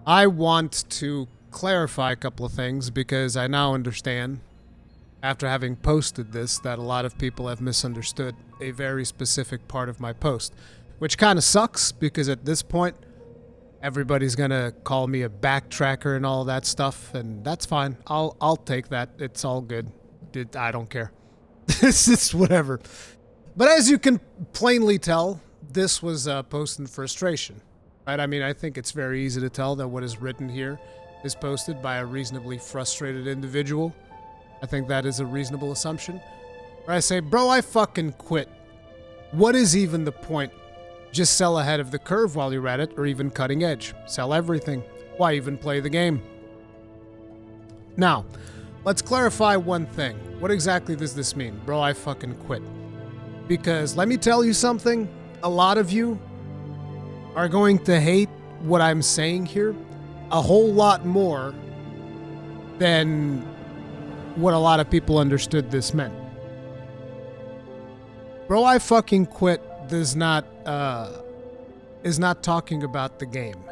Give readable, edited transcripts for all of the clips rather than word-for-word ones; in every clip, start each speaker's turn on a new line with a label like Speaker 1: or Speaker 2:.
Speaker 1: I want to clarify a couple of things because I now understand, after having posted this, that a lot of people have misunderstood a very specific part of my post, which kind of sucks because at this point, everybody's gonna call me a backtracker and all that stuff, and that's fine. I'll take that. It's all good. I don't care. It's just whatever. But as you can plainly tell, this was a post in frustration. Right? I mean, I think it's very easy to tell that what is written here is posted by a reasonably frustrated individual. I think that is a reasonable assumption. Where I say, bro, I fucking quit. What is even the point? Just sell ahead of the curve while you're at it, or even cutting edge. Sell everything. Why even play the game? Now, let's clarify one thing. What exactly does this mean? Bro, I fucking quit. Because let me tell you something. A lot of you are going to hate what I'm saying here a whole lot more than what a lot of people understood this meant. Bro, I fucking quit is not talking about the game.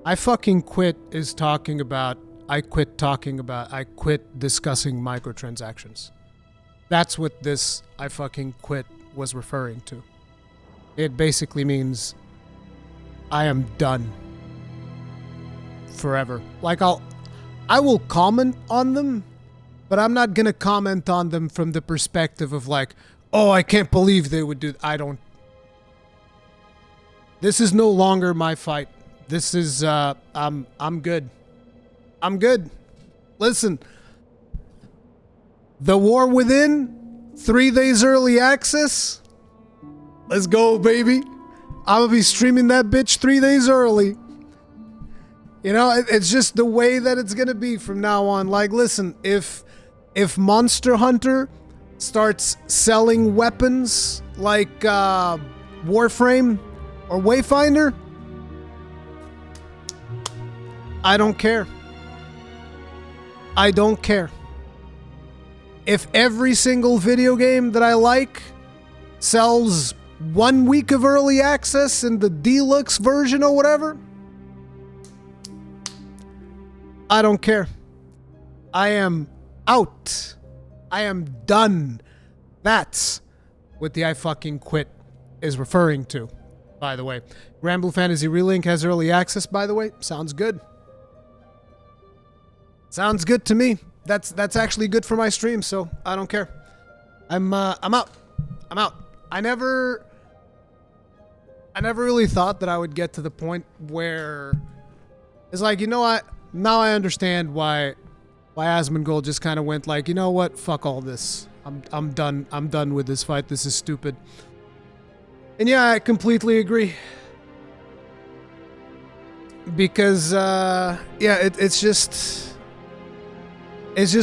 Speaker 1: I fucking quit is talking about I quit discussing microtransactions. That's what this I fucking quit was referring to. It basically means I am done. Forever. Like I will comment on them, but I'm not gonna comment on them from the perspective of like, oh, I can't believe they would do I don't. This is no longer my fight. This is I'm good. I'm good. Listen. The War Within, 3 days early access. Let's go, baby. I'm gonna be streaming that bitch 3 days early. You know, it's just the way that it's gonna be from now on. Like, listen, if Monster Hunter starts selling weapons like Warframe or Wayfinder, I don't care. I don't care. If every single video game that I like sells 1 week of early access in the deluxe version or whatever, I don't care. I am out. I am done. That's what the I fucking quit is referring to, by the way. Grand Blue Fantasy Relink has early access, by the way. Sounds good. Sounds good to me. That's actually good for my stream, so I don't care. I'm out. I'm out. I never really thought that I would get to the point where it's like, you know what? Now I understand why Asmongold just kind of went like, you know what? Fuck all this. I'm done. I'm done with this fight. This is stupid. And yeah, I completely agree. Because yeah, it's just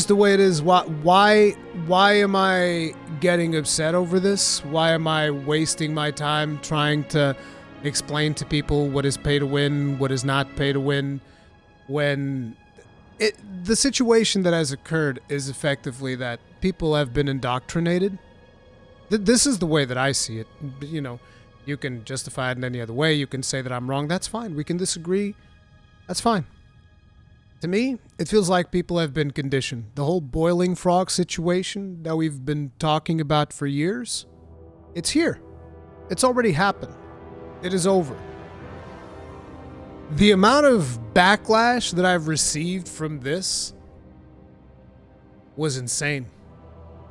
Speaker 1: the way it is. Why am I getting upset over this? Why am I wasting my time trying to explain to people what is pay to win, what is not pay to win, when the situation that has occurred is effectively that people have been indoctrinated. This is the way that I see it. You know, you can justify it in any other way. You can say that I'm wrong. That's fine. We can disagree. That's fine. To me, it feels like people have been conditioned. The whole boiling frog situation that we've been talking about for years, it's here. It's already happened. It is over. The amount of backlash that I've received from this was insane,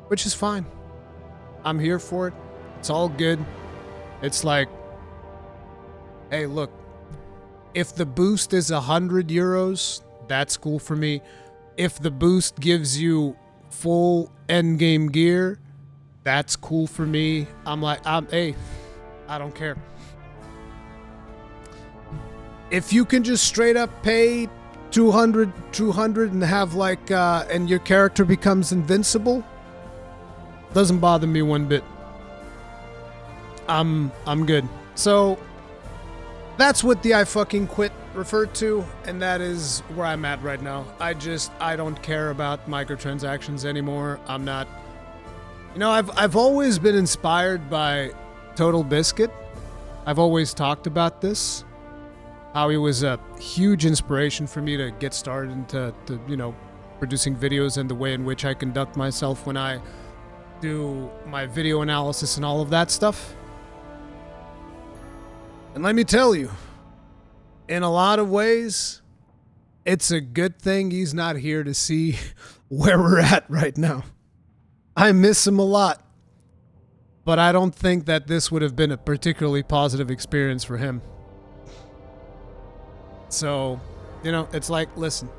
Speaker 1: which is fine. I'm here for it. It's all good. It's like, hey, look, if the boost is 100 euros, that's cool for me. If the boost gives you full endgame gear, that's cool for me. Hey, I don't care. If you can just straight up pay 200 and have like, and your character becomes invincible, doesn't bother me one bit. I'm good. So that's what the I fucking quit referred to, and that is where I'm at right now. I don't care about microtransactions anymore. I'm not, you know, I've always been inspired by Total Biscuit. I've always talked about this. how he was a huge inspiration for me to get started into, you know, producing videos and the way in which I conduct myself when I do my video analysis and all of that stuff. And let me tell you, in a lot of ways, it's a good thing he's not here to see where we're at right now. I miss him a lot, but I don't think that this would have been a particularly positive experience for him. So, you know, it's like, listen,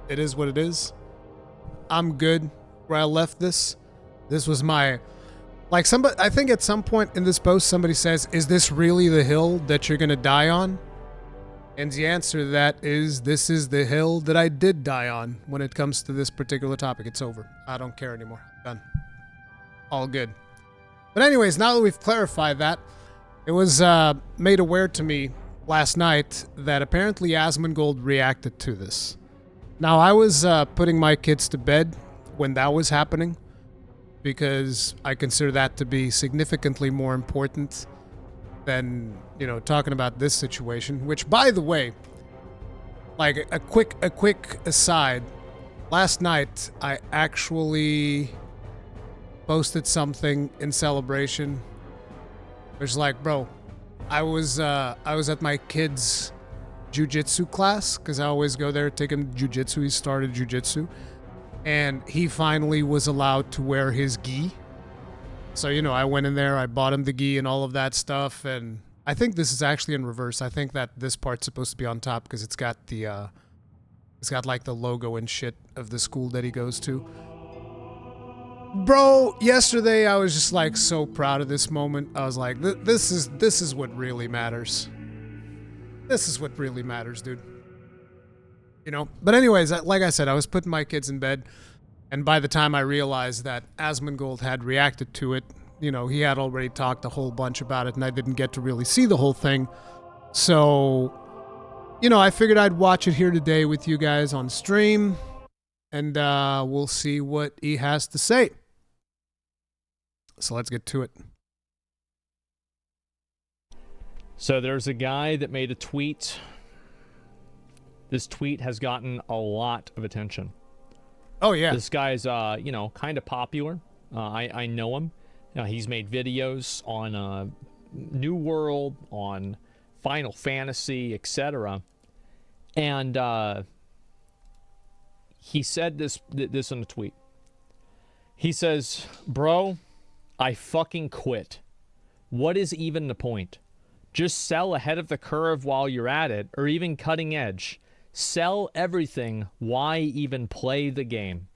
Speaker 1: it is what it is. I'm good where I left this. This was my, like, somebody, I think at some point in this post, somebody says, is this really the hill that you're going to die on? And the answer to that is, this is the hill that I did die on when it comes to this particular topic. It's over. I don't care anymore. Done. All good. But anyways, now that we've clarified that, it was made aware to me last night that apparently Asmongold reacted to this. Now, I was putting my kids to bed when that was happening because I consider that to be significantly more important than, you know, talking about this situation, which, by the way, like a quick aside, last night I actually posted something in celebration. It's like, bro, I was at my kid's jiu-jitsu class because I always go there to take him jiu-jitsu. He started jiu-jitsu, and he finally was allowed to wear his gi. So, you know, I went in there, I bought him the gi and all of that stuff, and I think this is actually in reverse. I think that this part's supposed to be on top because it's got the it's got like the logo and shit of the school that he goes to. Bro, yesterday I was just like so proud of this moment. I was like, this is what really matters. This is what really matters, dude. You know? But anyways, like I said, I was putting my kids in bed, and by the time I realized that Asmongold had reacted to it, you know, he had already talked a whole bunch about it, and I didn't get to really see the whole thing. So, you know, I figured I'd watch it here today with you guys on stream, and we'll see what he has to say. So let's get to it.
Speaker 2: So there's a guy that made a tweet. This tweet has gotten a lot of attention.
Speaker 1: Oh, yeah.
Speaker 2: This guy's, you know, kind of popular. I know him. He's made videos on New World, on Final Fantasy, etc. And he said this in a tweet. He says, bro, I fucking quit. What is even the point? Just sell ahead of the curve while you're at it, or even cutting edge. Sell everything. Why even play the game?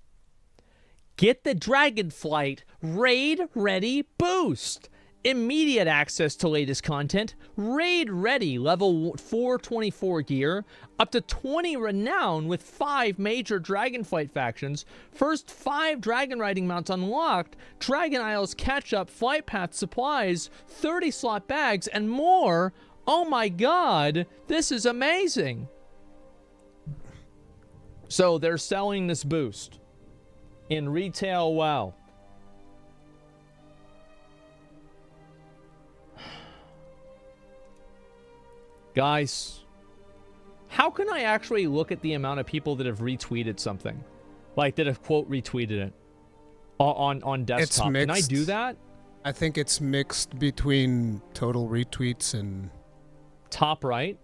Speaker 2: Get the Dragonflight Raid-Ready boost. Immediate access to latest content. Raid-Ready level 424 gear. Up to 20 renown with 5 major Dragonflight factions. First 5 dragon riding mounts unlocked. Dragon Isles catch-up, flight path supplies, 30 slot bags, and more. Oh my god, this is amazing. So they're selling this boost in retail. WoW. Guys, how can I actually look at the amount of people that have retweeted something? Like, that have, quote, retweeted it on desktop? Can I do that?
Speaker 1: I think it's mixed between total retweets and...
Speaker 2: Top right.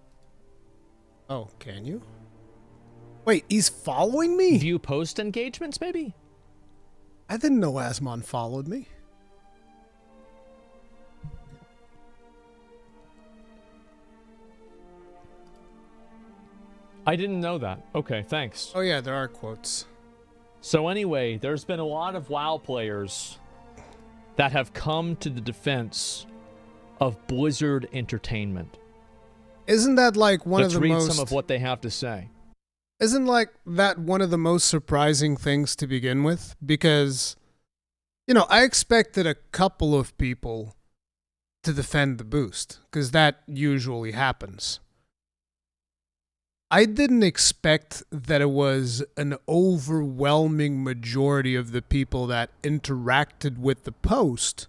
Speaker 1: Oh, can you? Wait, he's following me?
Speaker 2: View post engagements, maybe?
Speaker 1: I didn't know Asmon followed me.
Speaker 2: I didn't know that. Okay, thanks.
Speaker 1: Oh yeah, there are quotes.
Speaker 2: So anyway, there's been a lot of WoW players that have come to the defense of Blizzard Entertainment.
Speaker 1: Isn't that like one of the most...
Speaker 2: Let's read some of what they have to say.
Speaker 1: Isn't like that one of the most surprising things to begin with? Because, you know, I expected a couple of people to defend the boost, because that usually happens. I didn't expect that it was an overwhelming majority of the people that interacted with the post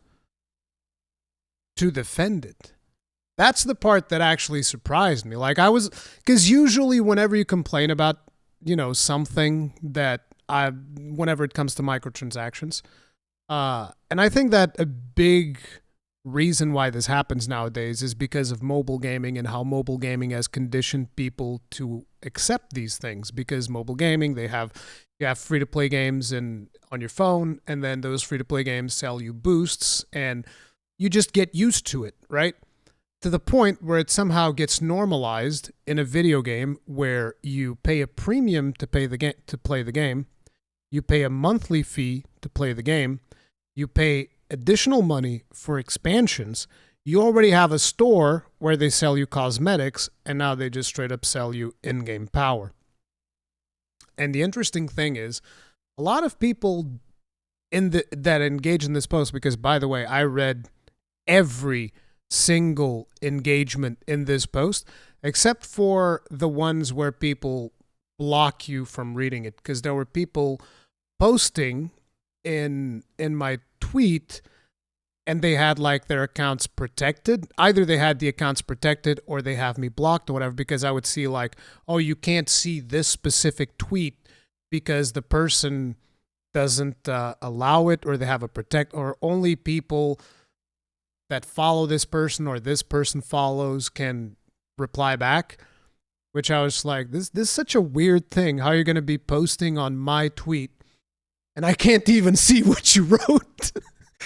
Speaker 1: to defend it. That's the part that actually surprised me. Like, because usually whenever you complain about, something that whenever it comes to microtransactions, and I think that a big reason why this happens nowadays is because of mobile gaming and how mobile gaming has conditioned people to accept these things. Because mobile gaming, you have free to play games on your phone, and then those free to play games sell you boosts, and you just get used to it, right? To the point where it somehow gets normalized in a video game where you pay a premium to play the game, you pay a monthly fee to play the game, you pay additional money for expansions. You already have a store where they sell you cosmetics, and now they just straight up sell you in-game power. And the interesting thing is, a lot of people that engage in this post, because by the way, I read every single engagement in this post, except for the ones where people block you from reading it, because there were people posting in my tweet and they had like their accounts protected. Either they had the accounts protected or they have me blocked or whatever, because I would see like, oh, you can't see this specific tweet because the person doesn't allow it, or they have a protect, or only people that follow this person or this person follows can reply back. Which I was like, this is such a weird thing. How you're going to be posting on my tweet and I can't even see what you wrote.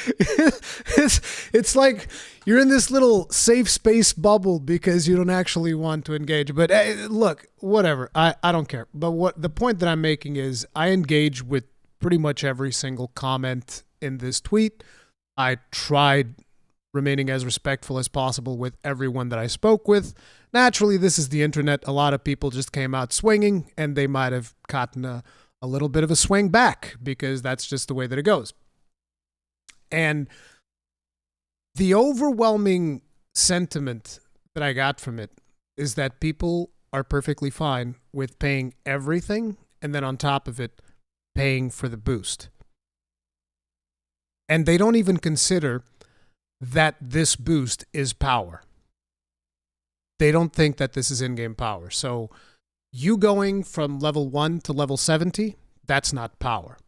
Speaker 1: It's like you're in this little safe space bubble because you don't actually want to engage. But hey, look, whatever. I don't care. But what the point that I'm making is, I engage with pretty much every single comment in this tweet. I tried remaining as respectful as possible with everyone that I spoke with. Naturally, this is the internet. A lot of people just came out swinging, and they might have gotten a little bit of a swing back, because that's just the way that it goes. And the overwhelming sentiment that I got from it is that people are perfectly fine with paying everything, and then on top of it, paying for the boost. And they don't even consider that this boost is power. They don't think that this is in-game power. So you going from level 1 to level 70, that's not power.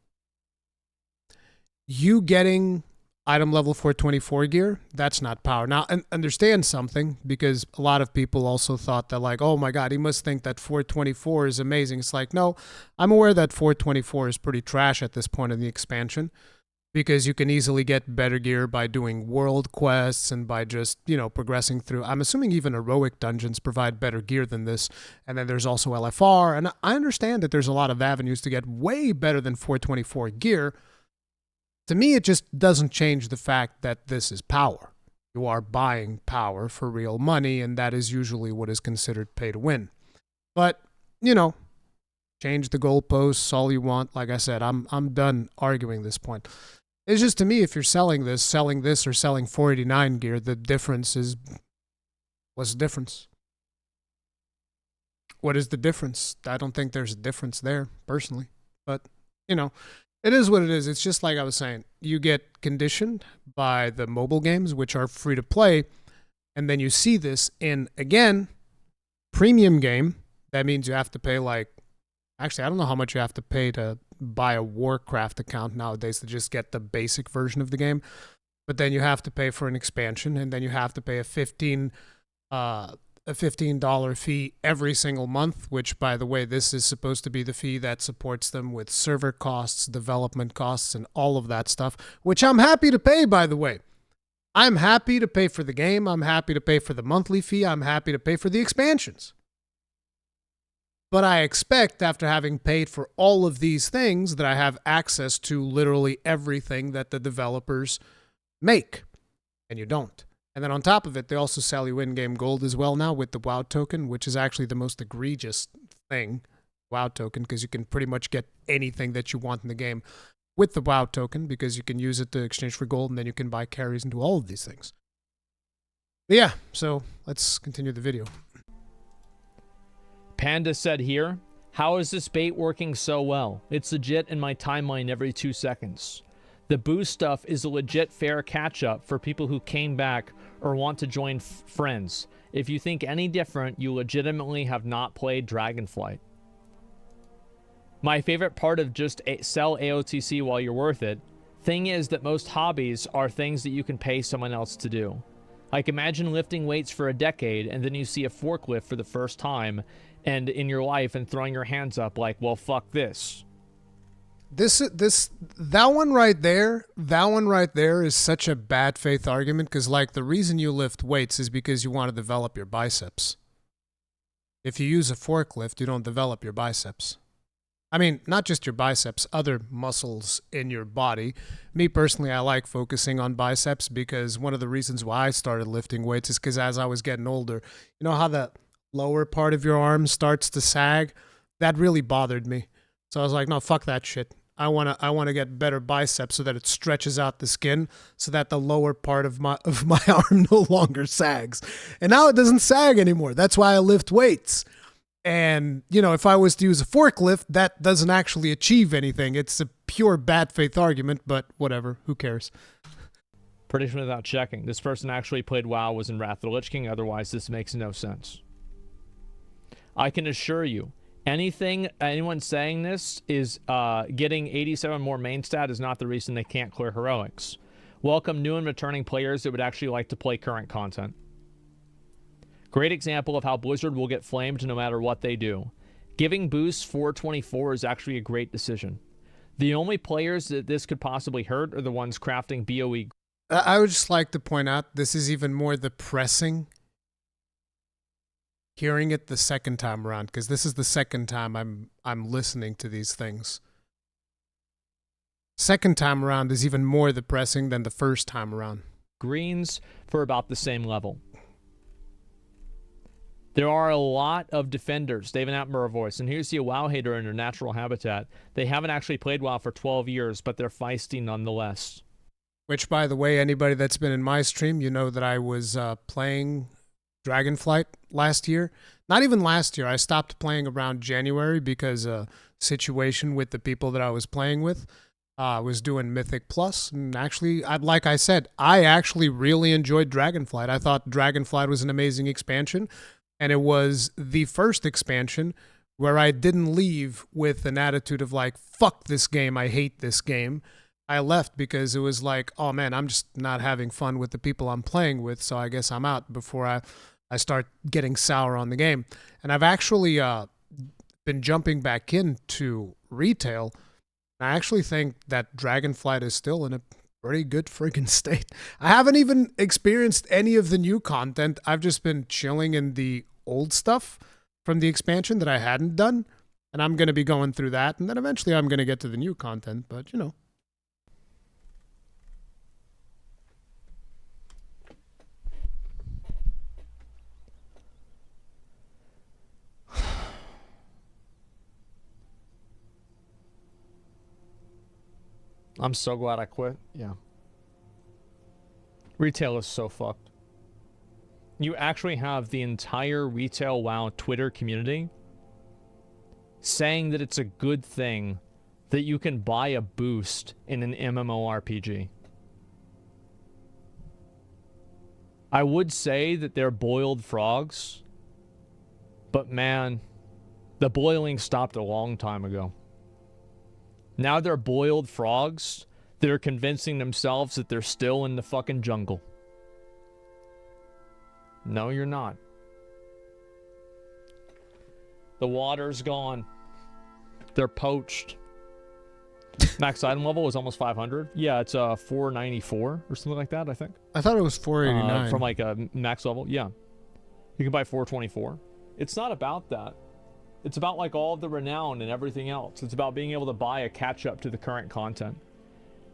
Speaker 1: You getting item level 424 gear, that's not power. Now, understand something, because a lot of people also thought that like, oh my God, he must think that 424 is amazing. It's like, no, I'm aware that 424 is pretty trash at this point in the expansion, because you can easily get better gear by doing world quests and by just, progressing through. I'm assuming even heroic dungeons provide better gear than this. And then there's also LFR. And I understand that there's a lot of avenues to get way better than 424 gear. To me, it just doesn't change the fact that this is power. You are buying power for real money, and that is usually what is considered pay to win. But, change the goalposts all you want. Like I said, I'm done arguing this point. It's just, to me, if you're selling this or selling 489 gear, the difference is, what's the difference? What is the difference? I don't think there's a difference there, personally. But, it is what it is. It's just like I was saying. You get conditioned by the mobile games, which are free to play, and then you see this in, again, premium game. That means you have to pay actually, I don't know how much you have to pay to buy a Warcraft account nowadays to just get the basic version of the game. But then you have to pay for an expansion, and then you have to pay a $15 fee every single month, which, by the way, this is supposed to be the fee that supports them with server costs, development costs, and all of that stuff, which I'm happy to pay, by the way. I'm happy to pay for the game. I'm happy to pay for the monthly fee. I'm happy to pay for the expansions. But I expect, after having paid for all of these things, that I have access to literally everything that the developers make. And you don't. And then on top of it, they also sell you in-game gold as well now with the WoW token, which is actually the most egregious thing, WoW token, because you can pretty much get anything that you want in the game with the WoW token, because you can use it to exchange for gold, and then you can buy carries and do all of these things. But yeah, so let's continue the video.
Speaker 2: Panda said here, how is this bait working so well? It's legit in my timeline every 2 seconds. The boost stuff is a legit fair catch-up for people who came back or want to join friends. If you think any different, you legitimately have not played Dragonflight. My favorite part of just sell AOTC while you're worth it thing is that most hobbies are things that you can pay someone else to do. Like, imagine lifting weights for a decade and then you see a forklift for the first time and in your life and throwing your hands up like, well, fuck this.
Speaker 1: That one right there is such a bad faith argument, because like the reason you lift weights is because you want to develop your biceps. If you use a forklift, you don't develop your biceps. I mean, not just your biceps, other muscles in your body. Me personally, I like focusing on biceps, because one of the reasons why I started lifting weights is because as I was getting older, you know how the lower part of your arm starts to sag? That really bothered me. So I was like, no, fuck that shit. I want to get better biceps so that it stretches out the skin so that the lower part of my arm no longer sags. And now it doesn't sag anymore. That's why I lift weights. And, you know, if I was to use a forklift, that doesn't actually achieve anything. It's a pure bad faith argument, but whatever. Who cares?
Speaker 2: Prediction without checking. This person actually played WoW, was in Wrath of the Lich King. Otherwise, this makes no sense. I can assure you, anyone saying this is getting 87 more main stat is not the reason they can't clear heroics. Welcome new and returning players that would actually like to play current content. Great example of how Blizzard will get flamed no matter what they do. Giving boosts 424 is actually a great decision. The only players that this could possibly hurt are the ones crafting BOE.
Speaker 1: I would just like to point out this is even more depressing hearing it the second time around, because this is the second time I'm listening to these things. Second time around is even more depressing than the first time around.
Speaker 2: Greens for about the same level. There are a lot of defenders. David Attenborough voice. And here's the WoW hater in their natural habitat. They haven't actually played WoW for 12 years, but they're feisty nonetheless.
Speaker 1: Which, by the way, anybody that's been in my stream, you know that I was playing Dragonflight last year. Not even last year. I stopped playing around January because a situation with the people that I was playing with. I was doing Mythic Plus, and actually, like I said, I actually really enjoyed Dragonflight. I thought Dragonflight was an amazing expansion, and it was the first expansion where I didn't leave with an attitude of like, fuck this game, I hate this game. I left because it was like, oh man, I'm just not having fun with the people I'm playing with, so I guess I'm out before I start getting sour on the game. And I've actually been jumping back into retail. I actually think that Dragonflight is still in a pretty good friggin' state. I haven't even experienced any of the new content. I've just been chilling in the old stuff from the expansion that I hadn't done. And I'm going to be going through that. And then eventually I'm going to get to the new content. But, you know.
Speaker 2: I'm so glad I quit. Yeah. Retail is so fucked. You actually have the entire retail WoW Twitter community saying that it's a good thing that you can buy a boost in an MMORPG. I would say that they're boiled frogs, but man, the boiling stopped a long time ago. Now they're boiled frogs that are convincing themselves that they're still in the fucking jungle. No, you're not. The water's gone. They're poached. Max item level is almost 500. Yeah, it's 494 or something like that, I think.
Speaker 1: I thought it was 489.
Speaker 2: From like a max level, yeah. You can buy 424. It's not about that. It's about like all the renown and everything else. It's about being able to buy a catch up to the current content.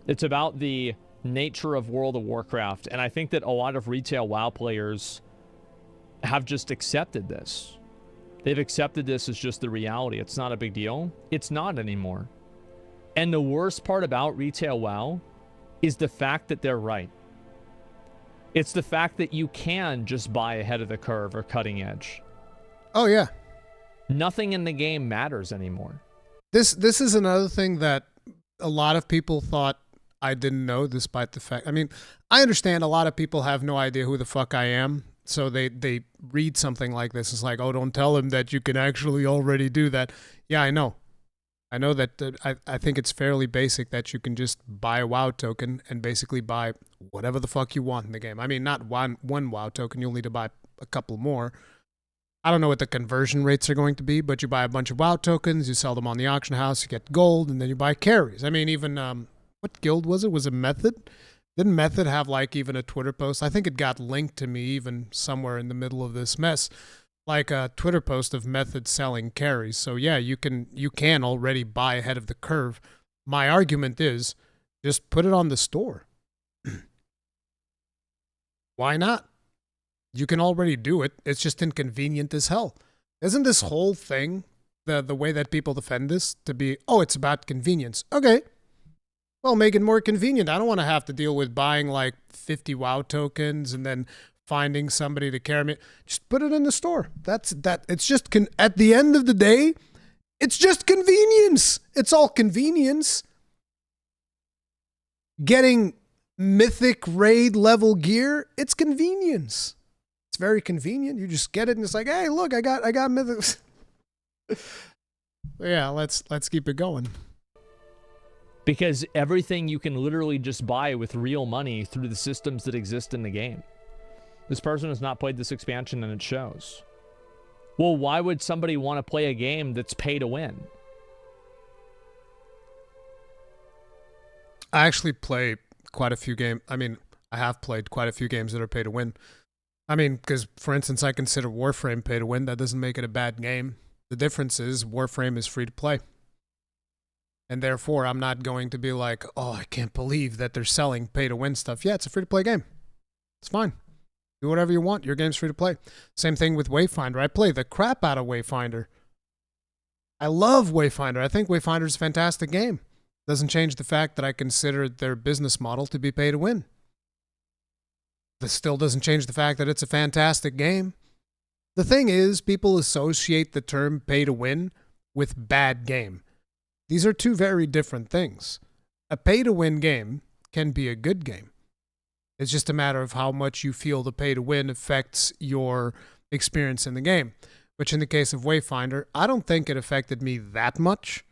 Speaker 2: It's about the nature of World of Warcraft. And I think that a lot of retail WoW players have just accepted this. They've accepted this as just the reality. It's not a big deal. It's not anymore. And the worst part about retail WoW is the fact that they're right. It's the fact that you can just buy ahead of the curve or cutting edge.
Speaker 1: Oh, yeah.
Speaker 2: Nothing in the game matters anymore.
Speaker 1: This is another thing that a lot of people thought I didn't know, despite the fact. I mean, I understand a lot of people have no idea who the fuck I am. So they read something like this. It's like, oh, don't tell him that you can actually already do that. Yeah, I know. I know that I think it's fairly basic that you can just buy a WoW token and basically buy whatever the fuck you want in the game. I mean, not one WoW token. You'll need to buy a couple more. I don't know what the conversion rates are going to be, but you buy a bunch of WoW tokens, you sell them on the auction house, you get gold, and then you buy carries. I mean, even, what guild was it? Was it Method? Didn't Method have like even a Twitter post? I think it got linked to me even somewhere in the middle of this mess. Like a Twitter post of Method selling carries. So yeah, you can already buy ahead of the curve. My argument is just put it on the store. Why not? You can already do it. It's just inconvenient as hell. Isn't this whole thing, the way that people defend this, to be, oh, it's about convenience? Okay. Well, make it more convenient. I don't want to have to deal with buying like 50 WoW tokens and then finding somebody to carry me. Just put it in the store. It's just, at the end of the day, it's just convenience. It's all convenience. Getting mythic raid level gear, it's convenience. It's very convenient. You just get it and it's like, hey, look, I got mythic. Yeah, let's keep it going.
Speaker 2: Because everything you can literally just buy with real money through the systems that exist in the game. This person has not played this expansion and it shows. Well, why would somebody want to play a game that's pay to win?
Speaker 1: I actually play quite a few games. I mean, I have played quite a few games that are pay to win. I mean, because, for instance, I consider Warframe pay to win. That doesn't make it a bad game. The difference is Warframe is free to play. And therefore, I'm not going to be like, oh, I can't believe that they're selling pay to win stuff. Yeah, it's a free to play game. It's fine. Do whatever you want. Your game's free to play. Same thing with Wayfinder. I play the crap out of Wayfinder. I love Wayfinder. I think Wayfinder's a fantastic game. Doesn't change the fact that I consider their business model to be pay to win. This still doesn't change the fact that it's a fantastic game. The thing is, people associate the term pay to win with bad game. These are two very different things. A pay to win game can be a good game. It's just a matter of how much you feel the pay to win affects your experience in the game. Which in the case of Wayfinder, I don't think it affected me that much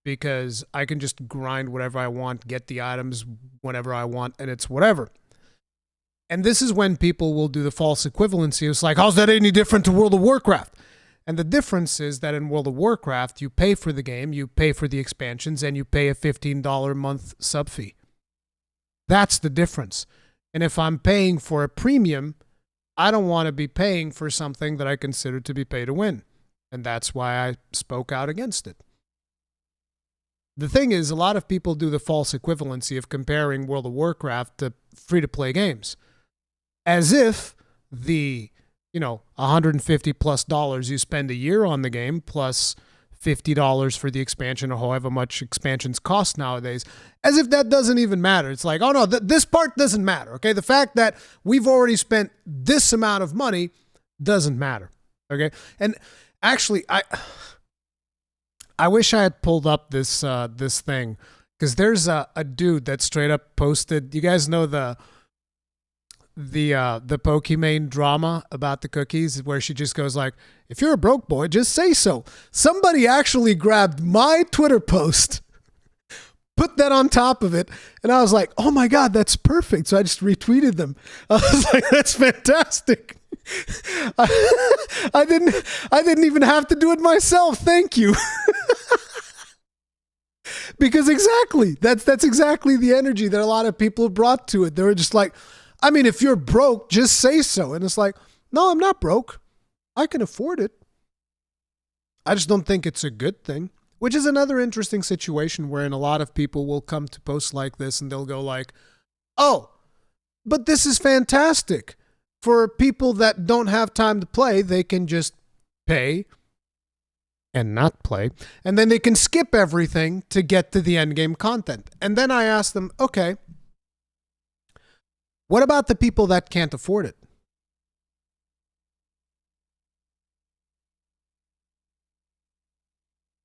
Speaker 1: because I can just grind whatever I want, get the items whenever I want, and it's whatever. And this is when people will do the false equivalency. It's like, how's that any different to World of Warcraft? And the difference is that in World of Warcraft, you pay for the game, you pay for the expansions, and you pay a $15 a month sub fee. That's the difference. And if I'm paying for a premium, I don't want to be paying for something that I consider to be pay to win. And that's why I spoke out against it. The thing is, a lot of people do the false equivalency of comparing World of Warcraft to free-to-play games. As if the, $150+ you spend a year on the game, plus $50 for the expansion or however much expansions cost nowadays, as if that doesn't even matter. It's like, oh no, this part doesn't matter, okay? The fact that we've already spent this amount of money doesn't matter, okay? And actually, I wish I had pulled up this thing, because there's a dude that straight up posted, you guys know the Pokimane drama about the cookies where she just goes like, if you're a broke boy, just say so. Somebody actually grabbed my Twitter post, put that on top of it, and I was like, oh my God, that's perfect. So I just retweeted them. I was like, that's fantastic. I didn't even have to do it myself. Thank you. Because exactly, that's exactly the energy that a lot of people brought to it. They were just like, I mean, if you're broke, just say so. And it's like, no, I'm not broke. I can afford it. I just don't think it's a good thing, which is another interesting situation wherein a lot of people will come to posts like this and they'll go like, oh, but this is fantastic. For people that don't have time to play, they can just pay and not play, and then they can skip everything to get to the end game content. And then I ask them, okay, what about the people that can't afford it?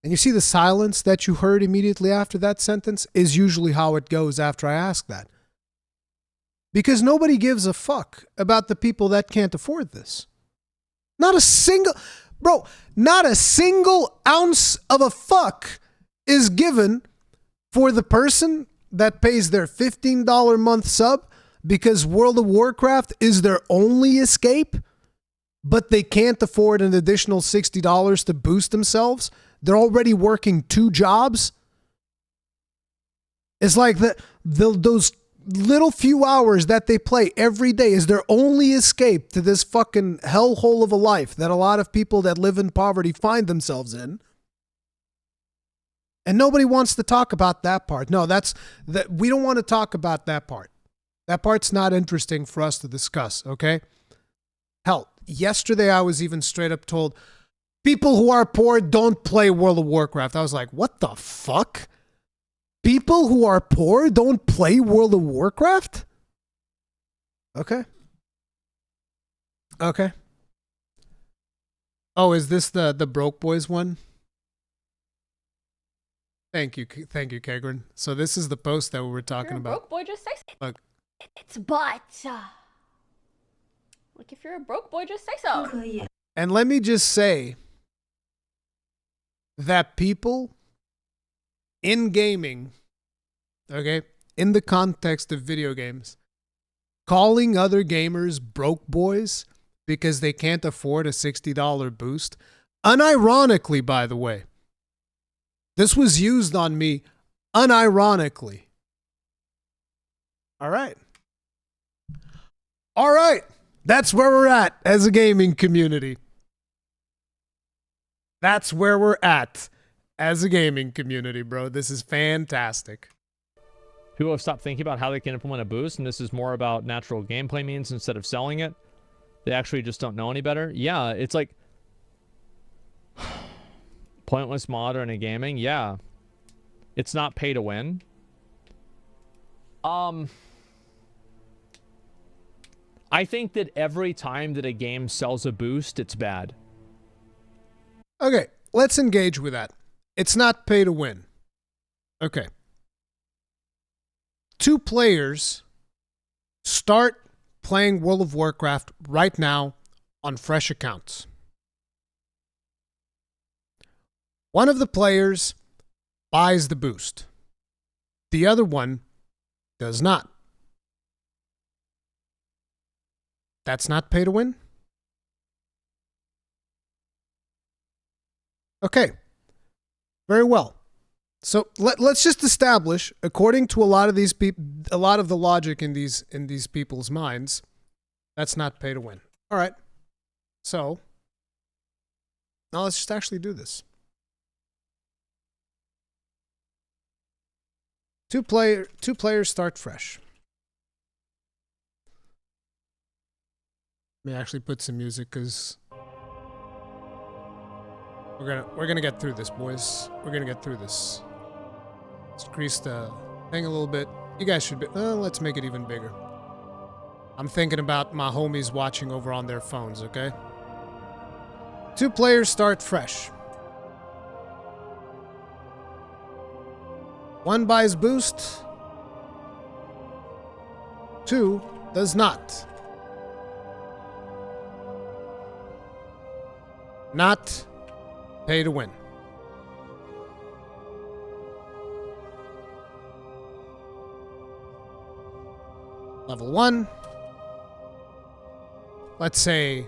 Speaker 1: And you see the silence that you heard immediately after that sentence is usually how it goes after I ask that. Because nobody gives a fuck about the people that can't afford this. Not a single ounce of a fuck is given for the person that pays their $15 a month sub because World of Warcraft is their only escape, but they can't afford an additional $60 to boost themselves. They're already working 2 jobs. It's like those little few hours that they play every day is their only escape to this fucking hellhole of a life that a lot of people that live in poverty find themselves in. And nobody wants to talk about that part. No, we don't want to talk about that part. That part's not interesting for us to discuss, okay? Hell, yesterday I was even straight up told, people who are poor don't play World of Warcraft. I was like, what the fuck? People who are poor don't play World of Warcraft? Okay. Okay. Oh, is this the broke boys one? Thank you, Kegrin. So this is the post that we were talking
Speaker 3: You're a
Speaker 1: about.
Speaker 3: broke boy, just say so.
Speaker 1: Look.
Speaker 3: It's but. Like, if you're a broke boy, just say so.
Speaker 1: And let me just say that people in gaming, okay, in the context of video games, calling other gamers broke boys because they can't afford a $60 boost, unironically, by the way, this was used on me unironically. All right. All right. That's where we're at as a gaming community. That's where we're at as a gaming community, bro. This is fantastic.
Speaker 2: People have stopped thinking about how they can implement a boost, and this is more about natural gameplay means instead of selling it. They actually just don't know any better. Yeah, it's like pointless mod in a gaming. Yeah, it's not pay to win. I think that every time that a game sells a boost, it's bad.
Speaker 1: Okay, let's engage with that. It's not pay to win. Okay. 2 players start playing World of Warcraft right now on fresh accounts. One of the players buys the boost. The other one does not. That's not pay to win? Okay. Very well. So let's just establish, according to a lot of these people, a lot of the logic in these people's minds, that's not pay to win. All right. So now let's just actually do this. 2 players start fresh. Let me actually put some music because we're gonna get through this, boys. We're gonna get through this. Let's increase the thing a little bit. You guys should be. Let's make it even bigger. I'm thinking about my homies watching over on their phones. Okay. 2 players start fresh. One buys boost. 2 does not. Not pay to win. Level 1. Let's say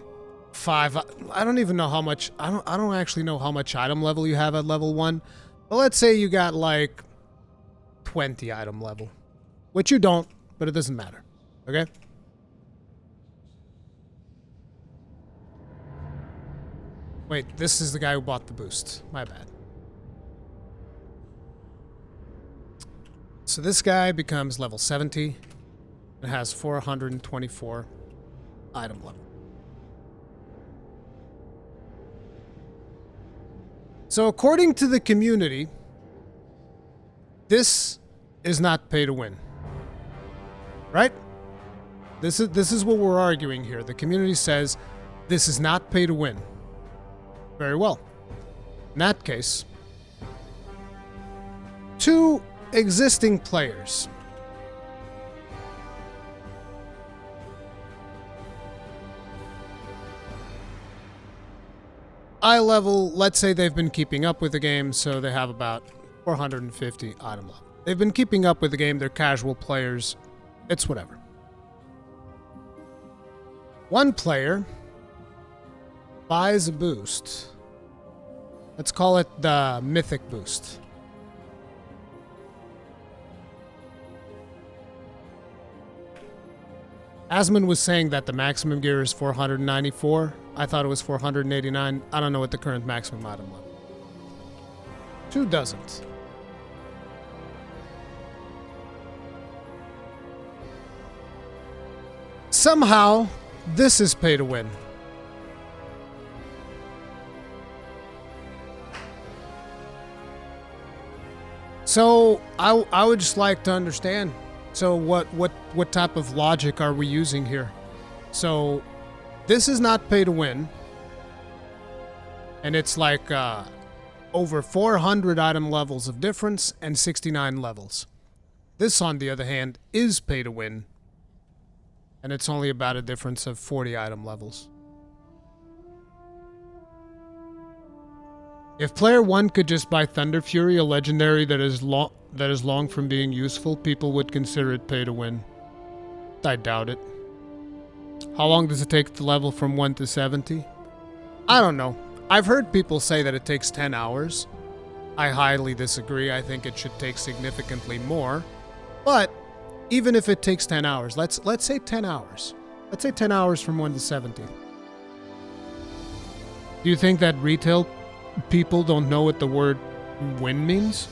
Speaker 1: 5. I don't even know how much. I don't actually know how much item level you have at level 1. But let's say you got like 20 item level, which you don't, but it doesn't matter. Okay? Wait, this is the guy who bought the boost. My bad. So this guy becomes level 70 and has 424 item level. So according to the community, this is not pay to win. Right? This is what we're arguing here. The community says this is not pay to win. Very well. In that case, to existing players. Eye level, let's say they've been keeping up with the game, so they have about 450 item level. They've been keeping up with the game, they're casual players, it's whatever. One player buys a boost. Let's call it the Mythic boost. Asmon was saying that the maximum gear is 494. I thought it was 489. I don't know what the current maximum item level. 2 doesn't. Somehow, this is pay to win. So, I would just like to understand. So what type of logic are we using here? So this is not pay to win. And it's like over 400 item levels of difference and 69 levels. This, on the other hand, is pay to win. And it's only about a difference of 40 item levels. If player 1 could just buy Thunder Fury, a legendary that is long from being useful, people would consider it pay to win. I doubt it. How long does it take to level from 1 to 70? I don't know. I've heard people say that it takes 10 hours. I highly disagree. I think it should take significantly more. But even if it takes 10 hours, let's say 10 hours. Let's say 10 hours from 1 to 70. Do you think that retail people don't know what the word win means?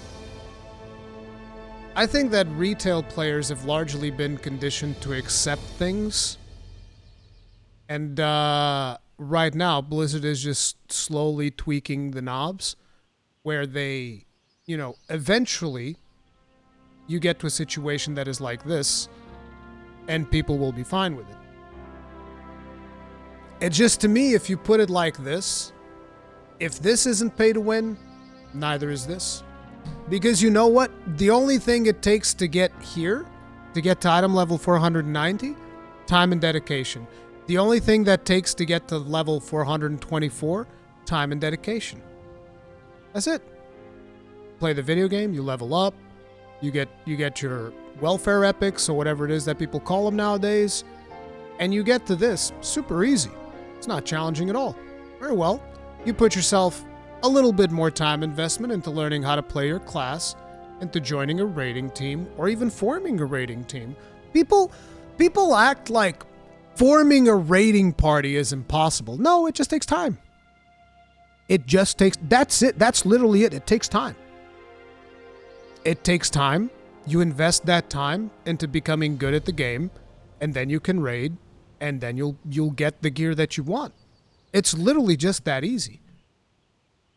Speaker 1: I think that retail players have largely been conditioned to accept things. And right now, Blizzard is just slowly tweaking the knobs where they, eventually you get to a situation that is like this and people will be fine with it. It just, to me, if you put it like this, if this isn't pay to win, neither is this. Because you know what? The only thing it takes to get here, to get to item level 490, time and dedication. The only thing that takes to get to level 424, time and dedication. That's it. Play the video game, you level up, you get your welfare epics or whatever it is that people call them nowadays, and you get to this super easy. It's not challenging at all. Very well. You put yourself a little bit more time investment into learning how to play your class, into joining a raiding team, or even forming a raiding team. People act like forming a raiding party is impossible. No, it just takes time. That's it. That's literally it. It takes time. It takes time. You invest that time into becoming good at the game, and then you can raid, and then you'll get the gear that you want. It's literally just that easy.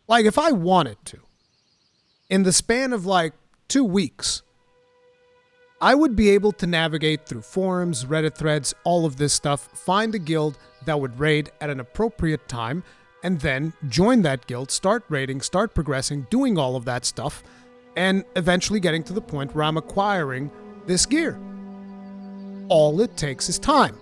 Speaker 1: Like, if I wanted to, in the span of 2 weeks, I would be able to navigate through forums, Reddit threads, all of this stuff, find a guild that would raid at an appropriate time, and then join that guild, start raiding, start progressing, doing all of that stuff, and eventually getting to the point where I'm acquiring this gear. All it takes is time.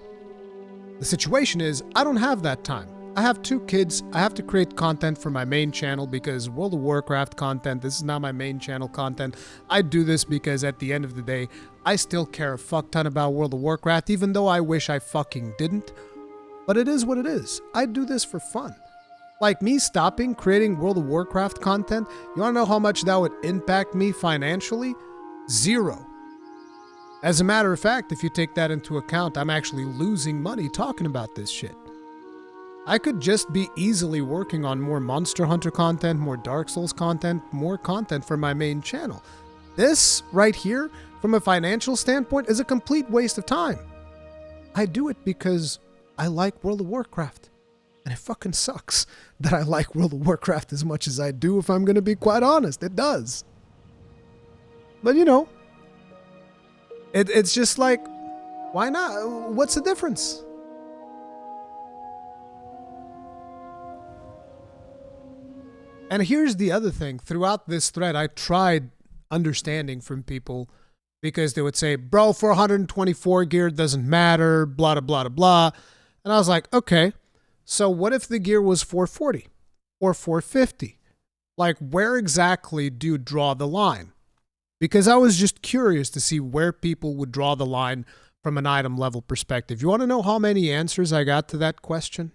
Speaker 1: The situation is, I don't have that time. I have 2 kids. I have to create content for my main channel because World of Warcraft content, this is not my main channel content. I do this because at the end of the day, I still care a fuck ton about World of Warcraft, even though I wish I fucking didn't. But it is what it is. I do this for fun. Like, me stopping creating World of Warcraft content, you wanna know how much that would impact me financially? 0. As a matter of fact, if you take that into account, I'm actually losing money talking about this shit. I could just be easily working on more Monster Hunter content, more Dark Souls content, more content for my main channel. This right here, from a financial standpoint, is a complete waste of time. I do it because I like World of Warcraft. And it fucking sucks that I like World of Warcraft as much as I do, if I'm going to be quite honest. It does. But it's just like, why not? What's the difference? And here's the other thing. Throughout this thread, I tried understanding from people because they would say, bro, 424 gear doesn't matter, blah, blah, blah, blah. And I was like, okay, so what if the gear was 440 or 450? Like, where exactly do you draw the line? Because I was just curious to see where people would draw the line from an item level perspective. You want to know how many answers I got to that question?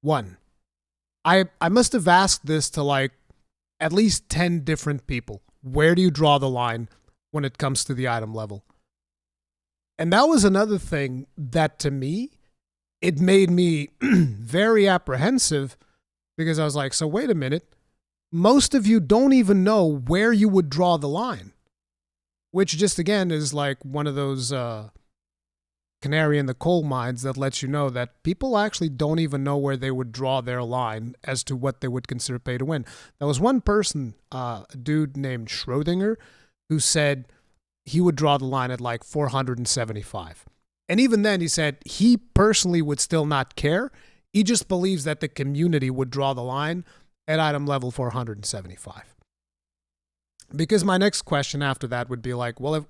Speaker 1: 1. I must have asked this to like at least 10 different people. Where do you draw the line when it comes to the item level? And that was another thing that to me, it made me very apprehensive because I was like, so wait a minute. Most of you don't even know where you would draw the line, which just again is like one of those canary in the coal mines that lets you know that people actually don't even know where they would draw their line as to what they would consider pay to win. There was one person, a dude named Schrodinger, who said he would draw the line at like 475. And even then he said he personally would still not care. He just believes that the community would draw the line at item level 475. Because my next question after that would be like, well, if,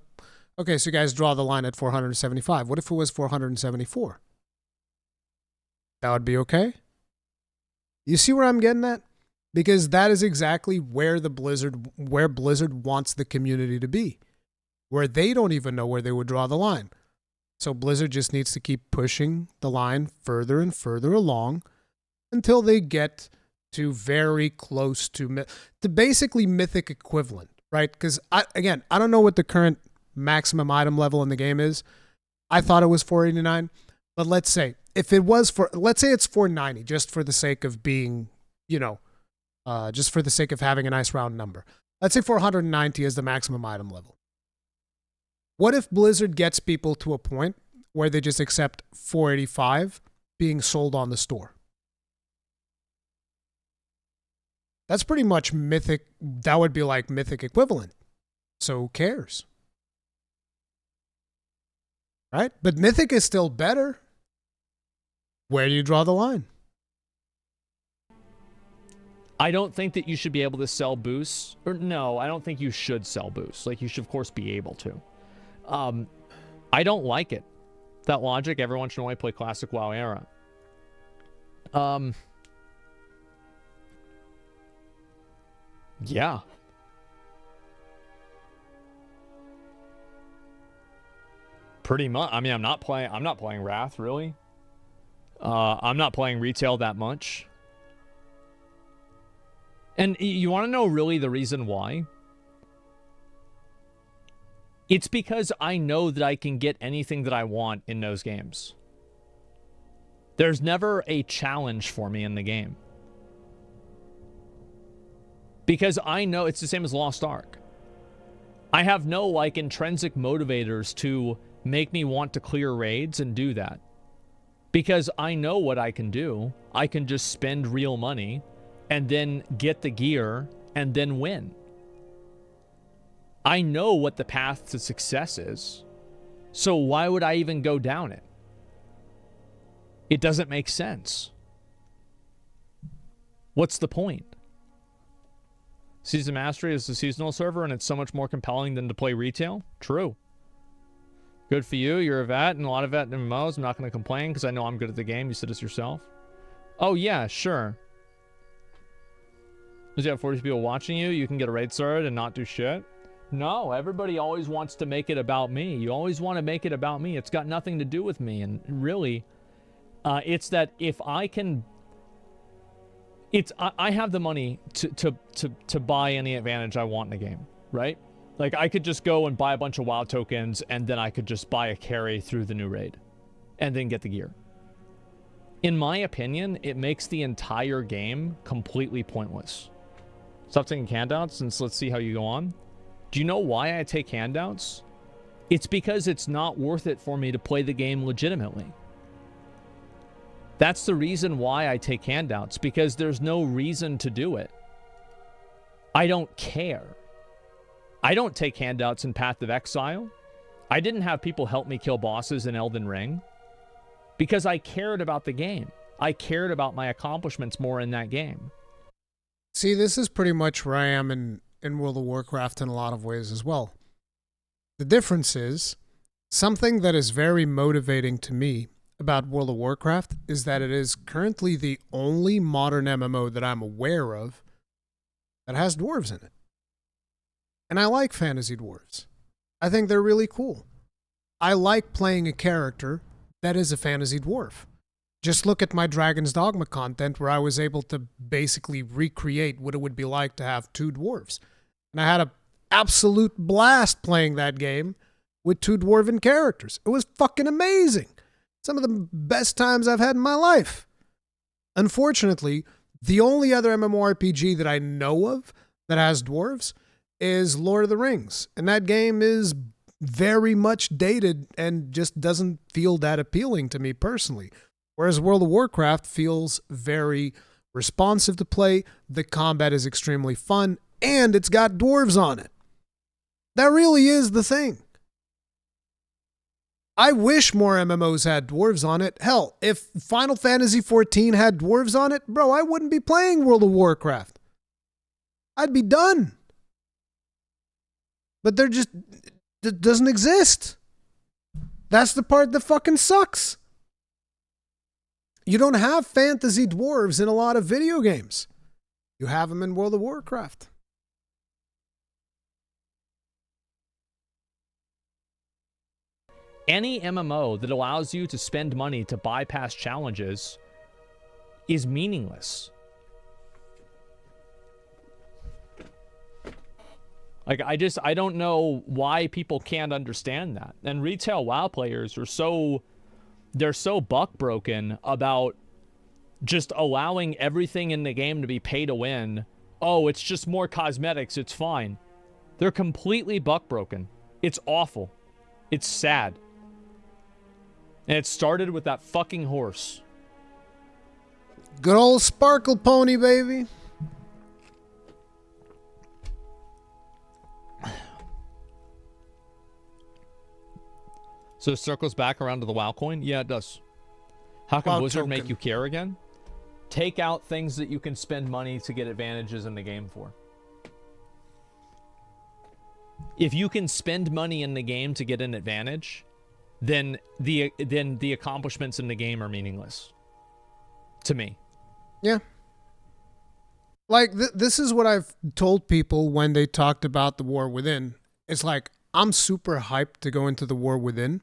Speaker 1: okay, so you guys draw the line at 475. What if it was 474? That would be okay? You see where I'm getting at? Because that is exactly where Blizzard wants the community to be. Where they don't even know where they would draw the line. So Blizzard just needs to keep pushing the line further and further along until they get to very close to basically mythic equivalent, right? Because I don't know what the current maximum item level in the game is. I thought it was 489, but let's say if it was let's say it's 490, just for the sake of being, just for the sake of having a nice round number. Let's say 490 is the maximum item level. What if Blizzard gets people to a point where they just accept 485 being sold on the store? That's pretty much mythic. That would be like mythic equivalent. So who cares? Right? But mythic is still better. Where do you draw the line?
Speaker 2: I don't think that you should be able to sell boosts. Or no, I don't think you should sell boosts. Like, you should, of course, be able to. I don't like it. That logic, everyone should only play Classic WoW era. Yeah. Pretty much. I mean, I'm not playing Wrath, really. I'm not playing retail that much. And you want to know really the reason why? It's because I know that I can get anything that I want in those games. There's never a challenge for me in the game. Because I know it's the same as Lost Ark. I have no, like, intrinsic motivators to make me want to clear raids and do that. Because I know what I can do. I can just spend real money and then get the gear and then win. I know what the path to success is. So why would I even go down it? It doesn't make sense. What's the point? Season Mastery is the seasonal server, and it's so much more compelling than to play retail? True. Good for you. You're a vet, and a lot of vet MMOs. I'm not going to complain, because I know I'm good at the game. You said this yourself. Oh, yeah, sure. Does you have 40 people watching you? You can get a raid started and not do shit? No, everybody always wants to make it about me. You always want to make it about me. It's got nothing to do with me, and really, it's that if I can... I have the money to buy any advantage I want in the game, right? Like, I could just go and buy a bunch of WoW tokens, and then I could just buy a carry through the new raid, and then get the gear. In my opinion, it makes the entire game completely pointless. Stop taking handouts, and let's see how you go on. Do you know why I take handouts? It's because it's not worth it for me to play the game legitimately. That's the reason why I take handouts, because there's no reason to do it. I don't care. I don't take handouts in Path of Exile. I didn't have people help me kill bosses in Elden Ring because I cared about the game. I cared about my accomplishments more in that game.
Speaker 1: See, this is pretty much where I am in in World of Warcraft in a lot of ways as well. The difference is, something that is very motivating to me about World of Warcraft is that it is currently the only modern MMO that I'm aware of that has dwarves in it. And I like fantasy dwarves. I think they're really cool. I like playing a character that is a fantasy dwarf. Just look at my Dragon's Dogma content where I was able to basically recreate what it would be like to have two dwarves. And I had an absolute blast playing that game with two dwarven characters. It was fucking amazing. Some of the best times I've had in my life. Unfortunately, the only other MMORPG that I know of that has dwarves is Lord of the Rings. And that game is very much dated and just doesn't feel that appealing to me personally. Whereas World of Warcraft feels very responsive to play, the combat is extremely fun, and it's got dwarves on it. That really is the thing. I wish more MMOs had dwarves on it. Hell, if Final Fantasy XIV had dwarves on it, bro, I wouldn't be playing World of Warcraft. I'd be done. But they're just, it doesn't exist. That's the part that fucking sucks. You don't have fantasy dwarves in a lot of video games. You have them in World of Warcraft.
Speaker 2: Any MMO that allows you to spend money to bypass challenges is meaningless. Like, I don't know why people can't understand that. And retail WoW players are they're so buck broken about just allowing everything in the game to be pay to win. Oh, it's just more cosmetics, it's fine. They're completely buck broken. It's awful. It's sad. And it started with that fucking horse.
Speaker 1: Good old Sparkle Pony, baby.
Speaker 2: So it circles back around to the WoW coin? Yeah, it does. How can
Speaker 1: WoW
Speaker 2: Blizzard
Speaker 1: token.
Speaker 2: make you care again? Take out things that you can spend money to get advantages in the game for. If you can spend money in the game to get an advantage, then the accomplishments in the game are meaningless. To me.
Speaker 1: Yeah. Like, this is what I've told people when they talked about the War Within. It's like, I'm super hyped to go into the War Within.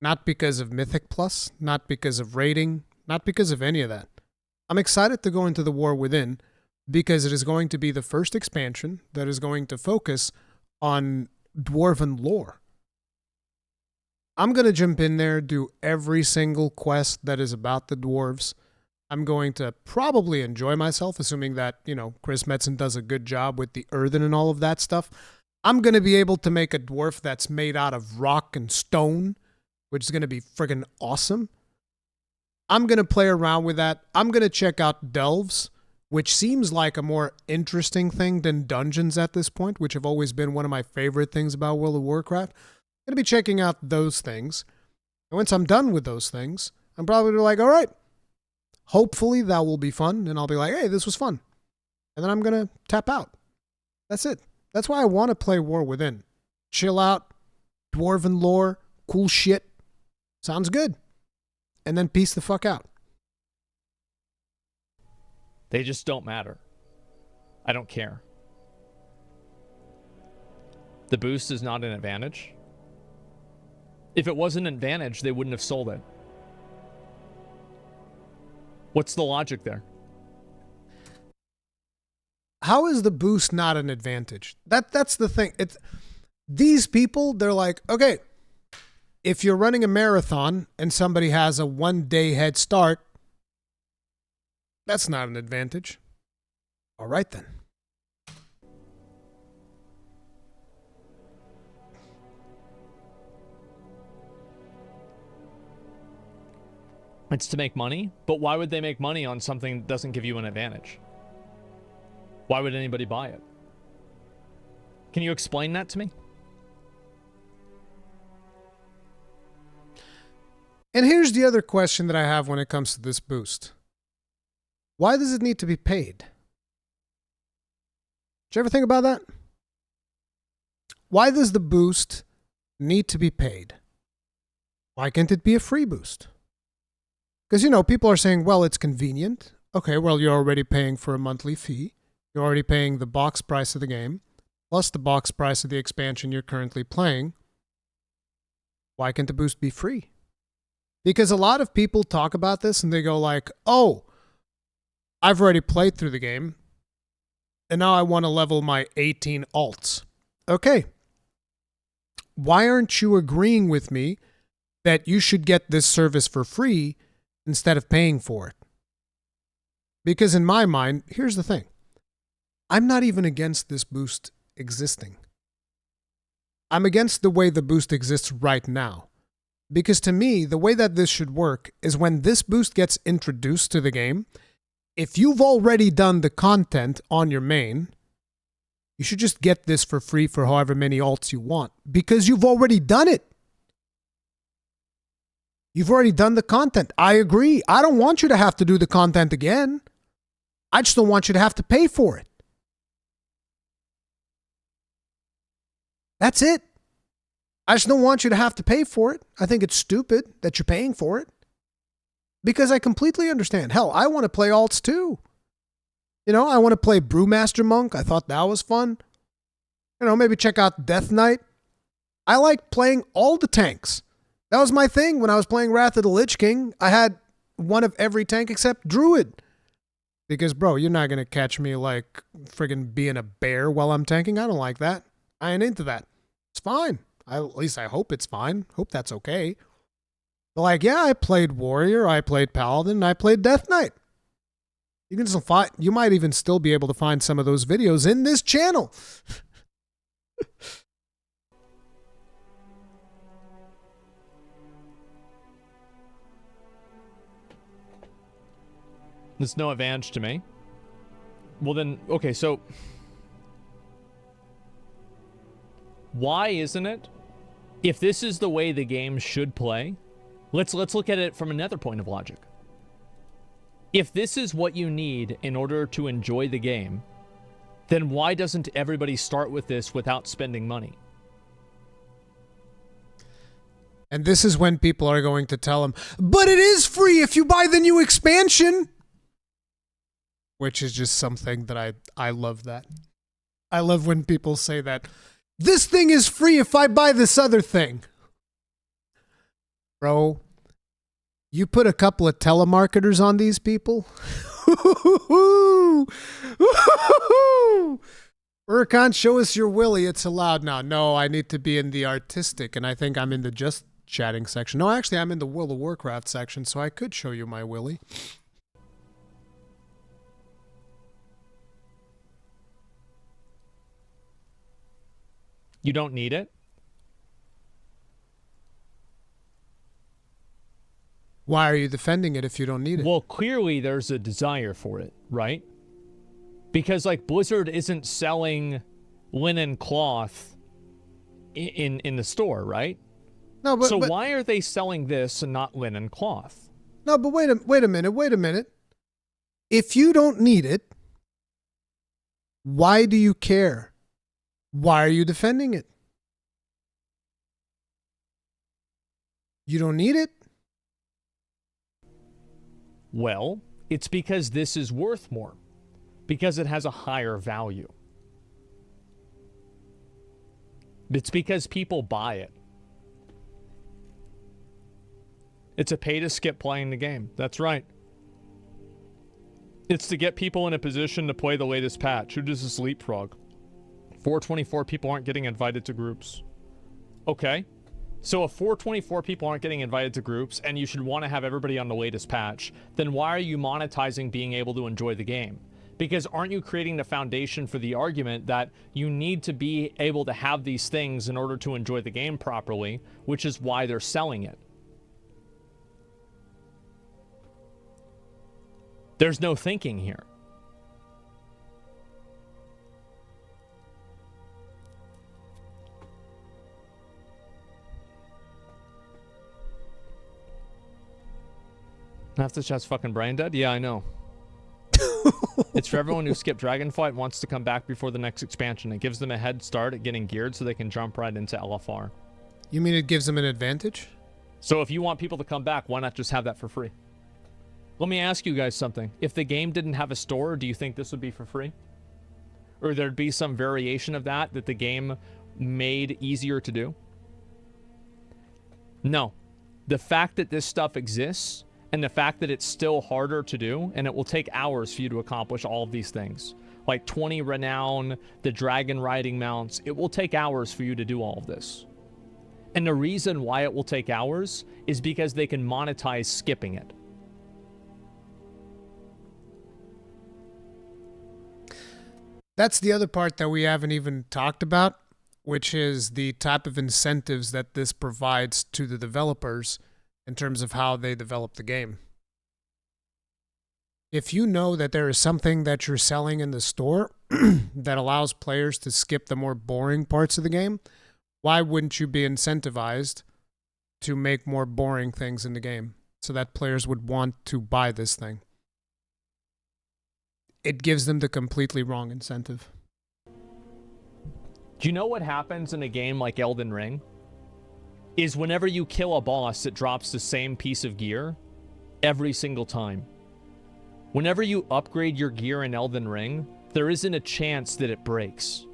Speaker 1: Not because of Mythic Plus, not because of rating, not because of any of that. I'm excited to go into the War Within because it is going to be the first expansion that is going to focus on Dwarven lore. I'm going to jump in there, do every single quest that is about the dwarves. I'm going to probably enjoy myself, assuming that, Chris Metzen does a good job with the earthen and all of that stuff. I'm going to be able to make a dwarf that's made out of rock and stone, which is going to be friggin' awesome. I'm going to play around with that. I'm going to check out delves, which seems like a more interesting thing than dungeons at this point, which have always been one of my favorite things about World of Warcraft. I'm going to be checking out those things. And once I'm done with those things, I'm probably like, all right, hopefully that will be fun. And I'll be like, hey, this was fun. And then I'm going to tap out. That's it. That's why I want to play War Within. Chill out, dwarven lore, cool shit. Sounds good. And then peace the fuck out.
Speaker 2: They just don't matter. I don't care. The boost is not an advantage. If it was an advantage, they wouldn't have sold it. What's the logic there?
Speaker 1: How is the boost not an advantage? That's the thing. These people, they're like, okay, if you're running a marathon and somebody has a 1-day head start, that's not an advantage. All right then.
Speaker 2: It's to make money, but why would they make money on something that doesn't give you an advantage? Why would anybody buy it? Can you explain that to me?
Speaker 1: And here's the other question that I have when it comes to this boost. Why does it need to be paid? Did you ever think about that? Why does the boost need to be paid? Why can't it be a free boost? Because, people are saying, well, it's convenient. Okay, well, you're already paying for a monthly fee. You're already paying the box price of the game, plus the box price of the expansion you're currently playing. Why can't the boost be free? Because a lot of people talk about this and they go like, oh, I've already played through the game, and now I want to level my 18 alts. Okay. Why aren't you agreeing with me that you should get this service for free instead of paying for it? Because in my mind, here's the thing. I'm not even against this boost existing. I'm against the way the boost exists right now. Because to me, the way that this should work is when this boost gets introduced to the game, if you've already done the content on your main, you should just get this for free for however many alts you want. Because you've already done it. You've already done the content. I agree. I don't want you to have to do the content again. I just don't want you to have to pay for it. That's it. I just don't want you to have to pay for it. I think it's stupid that you're paying for it. Because I completely understand. Hell, I want to play alts too. I want to play Brewmaster Monk. I thought that was fun. Maybe check out Death Knight. I like playing all the tanks. That was my thing when I was playing Wrath of the Lich King. I had one of every tank except Druid. Because, bro, you're not going to catch me like friggin' being a bear while I'm tanking. I don't like that. I ain't into that. It's fine. At least I hope it's fine. Hope that's okay. But like, yeah, I played Warrior, I played Paladin, and I played Death Knight. You might even still be able to find some of those videos in this channel.
Speaker 2: There's no advantage to me. Well then, okay, so why isn't it? If this is the way the game should play, let's look at it from another point of logic. If this is what you need in order to enjoy the game, then why doesn't everybody start with this without spending money?
Speaker 1: And this is when people are going to tell them, but it is free if you buy the new expansion. Which is just something that I love that. I love when people say that. This thing is free if I buy this other thing. Bro, you put a couple of telemarketers on these people. Rurikhan, show us your willy. It's allowed now. No, I need to be in the artistic, and I think I'm in the just chatting section. No, actually, I'm in the World of Warcraft section, so I could show you my willy.
Speaker 2: You don't need it?
Speaker 1: Why are you defending it if you don't need it?
Speaker 2: Well, clearly there's a desire for it, right? Because like Blizzard isn't selling linen cloth in the store, right?
Speaker 1: No, but
Speaker 2: why are they selling this and not linen cloth?
Speaker 1: No, but wait a minute. If you don't need it, why do you care? Why are you defending it? You don't need it?
Speaker 2: Well, it's because this is worth more. Because it has a higher value. It's because people buy it. It's a pay to skip playing the game. That's right. It's to get people in a position to play the latest patch. Who does this leapfrog? 424 people aren't getting invited to groups. Okay. So if 424 people aren't getting invited to groups and you should want to have everybody on the latest patch, then why are you monetizing being able to enjoy the game? Because aren't you creating the foundation for the argument that you need to be able to have these things in order to enjoy the game properly, which is why they're selling it? There's no thinking here. Half the chat's fucking brain dead? Yeah, I know. It's for everyone who skipped Dragonflight and wants to come back before the next expansion. It gives them a head start at getting geared so they can jump right into LFR.
Speaker 1: You mean it gives them an advantage?
Speaker 2: So if you want people to come back, why not just have that for free? Let me ask you guys something. If the game didn't have a store, do you think this would be for free? Or there'd be some variation of that the game made easier to do? No. The fact that this stuff exists and the fact that it's still harder to do, and it will take hours for you to accomplish all of these things, like 20 renown, the dragon riding mounts, it will take hours for you to do all of this. And the reason why it will take hours is because they can monetize skipping it.
Speaker 1: That's the other part that we haven't even talked about, which is the type of incentives that this provides to the developers in terms of how they develop the game. If you know that there is something that you're selling in the store that allows players to skip the more boring parts of the game, why wouldn't you be incentivized to make more boring things in the game so that players would want to buy this thing? It gives them the completely wrong incentive.
Speaker 2: Do you know what happens in a game like Elden Ring? Is whenever you kill a boss, it drops the same piece of gear every single time. Whenever you upgrade your gear in Elden Ring, there isn't a chance that it breaks.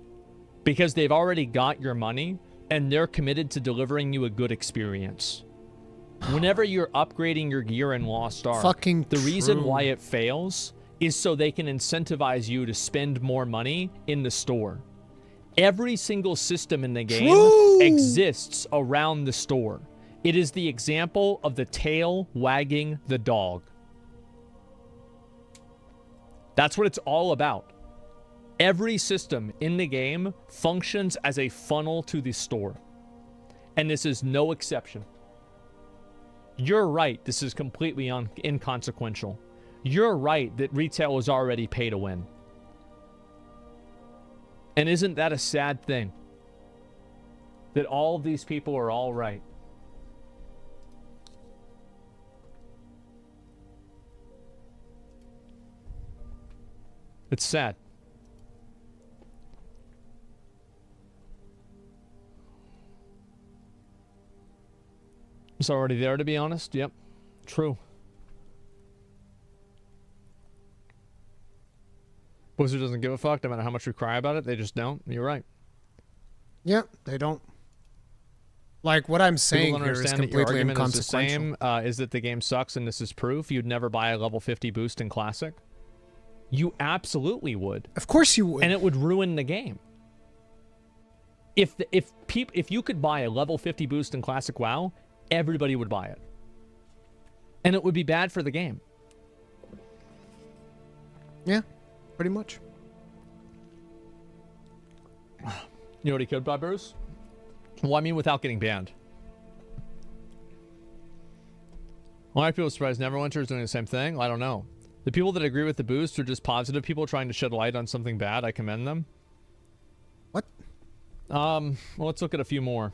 Speaker 2: Because they've already got your money, and they're committed to delivering you a good experience. Whenever you're upgrading your gear in Lost Ark, the reason why it fails is so they can incentivize you to spend more money in the store. Every single system in the game exists around the store. It is the example of the tail wagging the dog. That's what it's all about. Every system in the game functions as a funnel to the store. And this is no exception. You're right, this is completely inconsequential. You're right that retail is already pay to win. And isn't that a sad thing? That all of these people are all right. It's sad. It's already there, to be honest. Yep. True. Blizzard doesn't give a fuck no matter how much we cry about it. They just don't. You're right.
Speaker 1: Yeah, they don't. Like, what I'm saying here is completely inconsequential.
Speaker 2: Is that the game sucks, and this is proof. You'd never buy a level 50 boost in Classic. You absolutely would.
Speaker 1: Of course you would.
Speaker 2: And it would ruin the game. If you could buy a level 50 boost in Classic WoW, everybody would buy it. And it would be bad for the game.
Speaker 1: Yeah, pretty much.
Speaker 2: You know what he could buy, Bruce? Well, I mean, without getting banned. Why are people surprised Neverwinter is doing the same thing? Well, I don't know. The people that agree with the boost are just positive people trying to shed light on something bad. I commend them.
Speaker 1: What?
Speaker 2: Well, let's look at a few more.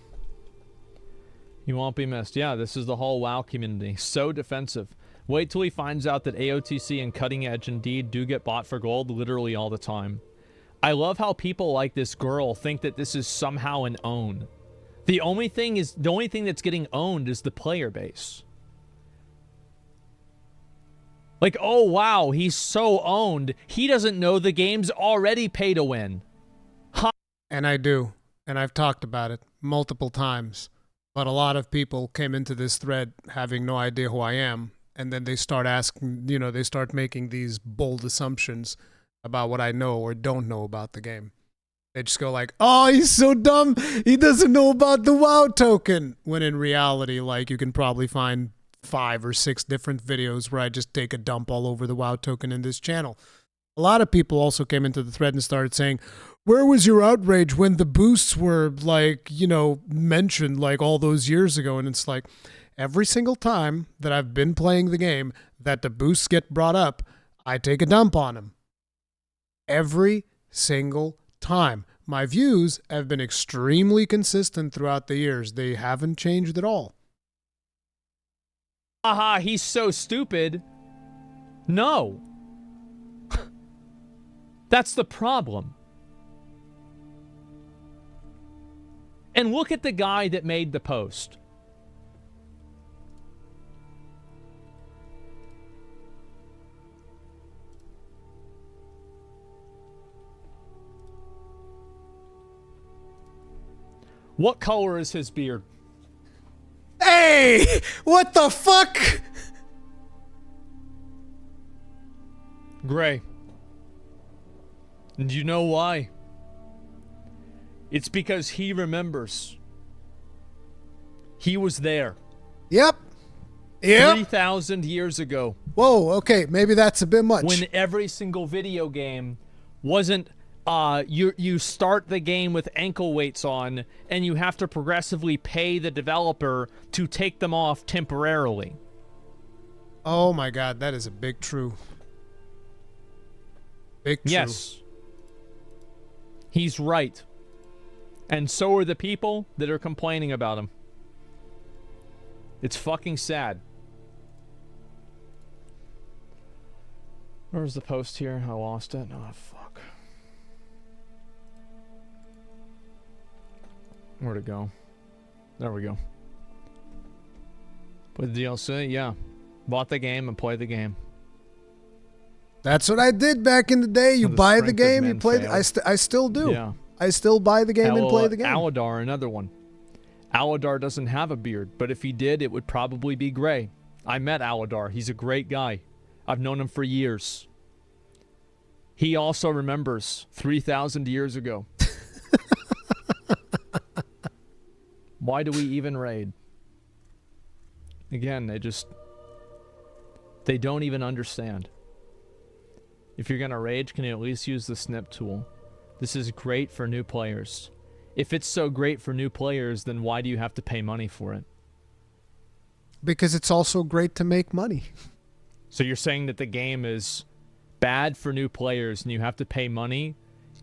Speaker 2: You won't be missed. Yeah, this is the whole WoW community. So defensive. Wait till he finds out that AOTC and Cutting Edge indeed do get bought for gold literally all the time. I love how people like this girl think that this is somehow an own. The only thing that's getting owned is the player base. Like, oh wow, he's so owned. He doesn't know the game's already pay to win.
Speaker 1: And I do. And I've talked about it multiple times. But a lot of people came into this thread having no idea who I am. And then they start asking, they start making these bold assumptions about what I know or don't know about the game. They just go like, oh, he's so dumb. He doesn't know about the WoW token. When in reality, like, you can probably find 5 or 6 different videos where I just take a dump all over the WoW token in this channel. A lot of people also came into the thread and started saying, where was your outrage when the boosts were, like, mentioned, like, all those years ago? And it's like, every single time that I've been playing the game that the boosts get brought up, I take a dump on them. Every single time. My views have been extremely consistent throughout the years. They haven't changed at all.
Speaker 2: Aha, he's so stupid. No. That's the problem. And look at the guy that made the post. What color is his beard?
Speaker 1: Hey! What the fuck?
Speaker 2: Gray. And do you know why? It's because he remembers. He was there.
Speaker 1: Yep. Yep.
Speaker 2: 3,000 years ago.
Speaker 1: Whoa, okay, maybe that's a bit much.
Speaker 2: When every single video game wasn't you start the game with ankle weights on and you have to progressively pay the developer to take them off temporarily.
Speaker 1: Oh my god, that is a big true. Big true.
Speaker 2: Yes. He's right. And so are the people that are complaining about him. It's fucking sad. Where's the post here? I lost it. Oh, fuck. Where'd it go? There we go. Put the DLC? Yeah. Bought the game and played the game.
Speaker 1: That's what I did back in the day. You buy the game, you play. I still do.
Speaker 2: Yeah.
Speaker 1: I still buy the game and play the game.
Speaker 2: Aladar, another one. Aladar doesn't have a beard, but if he did, it would probably be gray. I met Aladar. He's a great guy. I've known him for years. He also remembers 3,000 years ago. Why do we even raid? Again, they don't even understand. If you're gonna rage, can you at least use the snip tool? This is great for new players. If it's so great for new players, then why do you have to pay money for it?
Speaker 1: Because it's also great to make money.
Speaker 2: So you're saying that the game is bad for new players and you have to pay money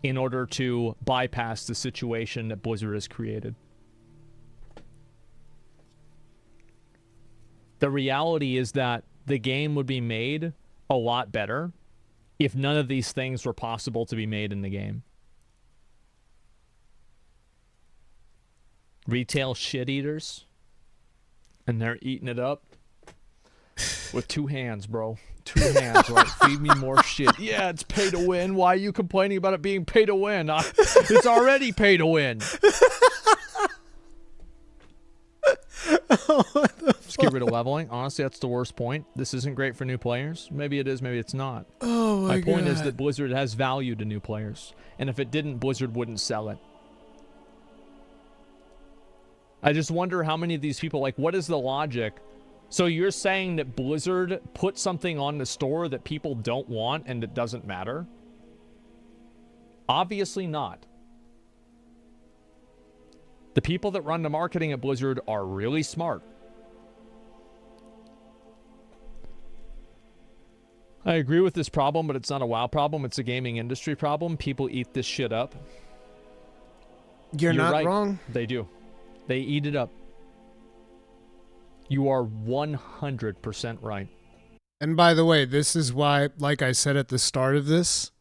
Speaker 2: in order to bypass the situation that Blizzard has created? The reality is that the game would be made a lot better if none of these things were possible to be made in the game. Retail shit eaters, and they're eating it up with two hands, bro. Two hands, right? Feed me more shit. Yeah, it's pay to win. Why are you complaining about it being pay to win? It's already pay to win. Just get rid of leveling. Honestly, that's the worst point. This isn't great for new players. Maybe it is, maybe it's not.
Speaker 1: Oh my god.
Speaker 2: My point is that Blizzard has value to new players. And if it didn't, Blizzard wouldn't sell it. I just wonder how many of these people, like, what is the logic? So you're saying that Blizzard put something on the store that people don't want and it doesn't matter? Obviously not. The people that run the marketing at Blizzard are really smart. I agree with this problem, but it's not a WoW problem. It's a gaming industry problem. People eat this shit up.
Speaker 1: You're not
Speaker 2: right.
Speaker 1: wrong.
Speaker 2: They do. They eat it up. You are 100% right.
Speaker 1: And by the way, this is why, like I said at the start of this,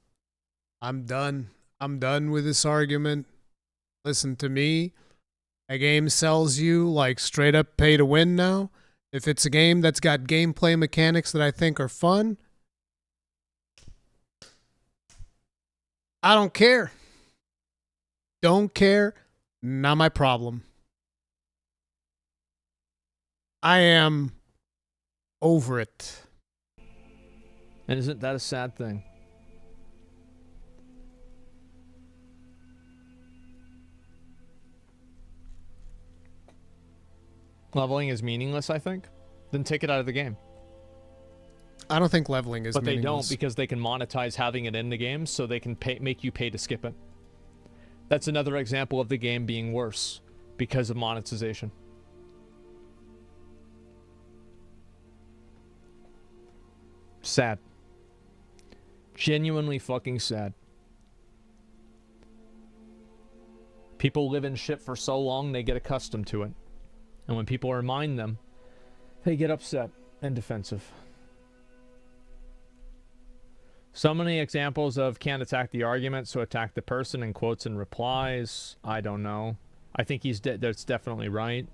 Speaker 1: I'm done. I'm done with this argument. Listen to me. A game sells you like straight up pay to win now. If it's a game that's got gameplay mechanics that I think are fun, I don't care. Don't care. Not my problem. I am over it.
Speaker 2: And isn't that a sad thing? Leveling is meaningless, I think. Then take it out of the game.
Speaker 1: I don't think leveling is
Speaker 2: But they
Speaker 1: meaningless.
Speaker 2: don't, because they can monetize having it in the game, so they can make you pay to skip it. That's another example of the game being worse because of monetization. Sad. Genuinely fucking sad. People live in shit for so long, they get accustomed to it. And when people remind them, they get upset and defensive. So many examples of can't attack the argument, so attack the person in quotes and replies. I don't know. I think that's definitely right.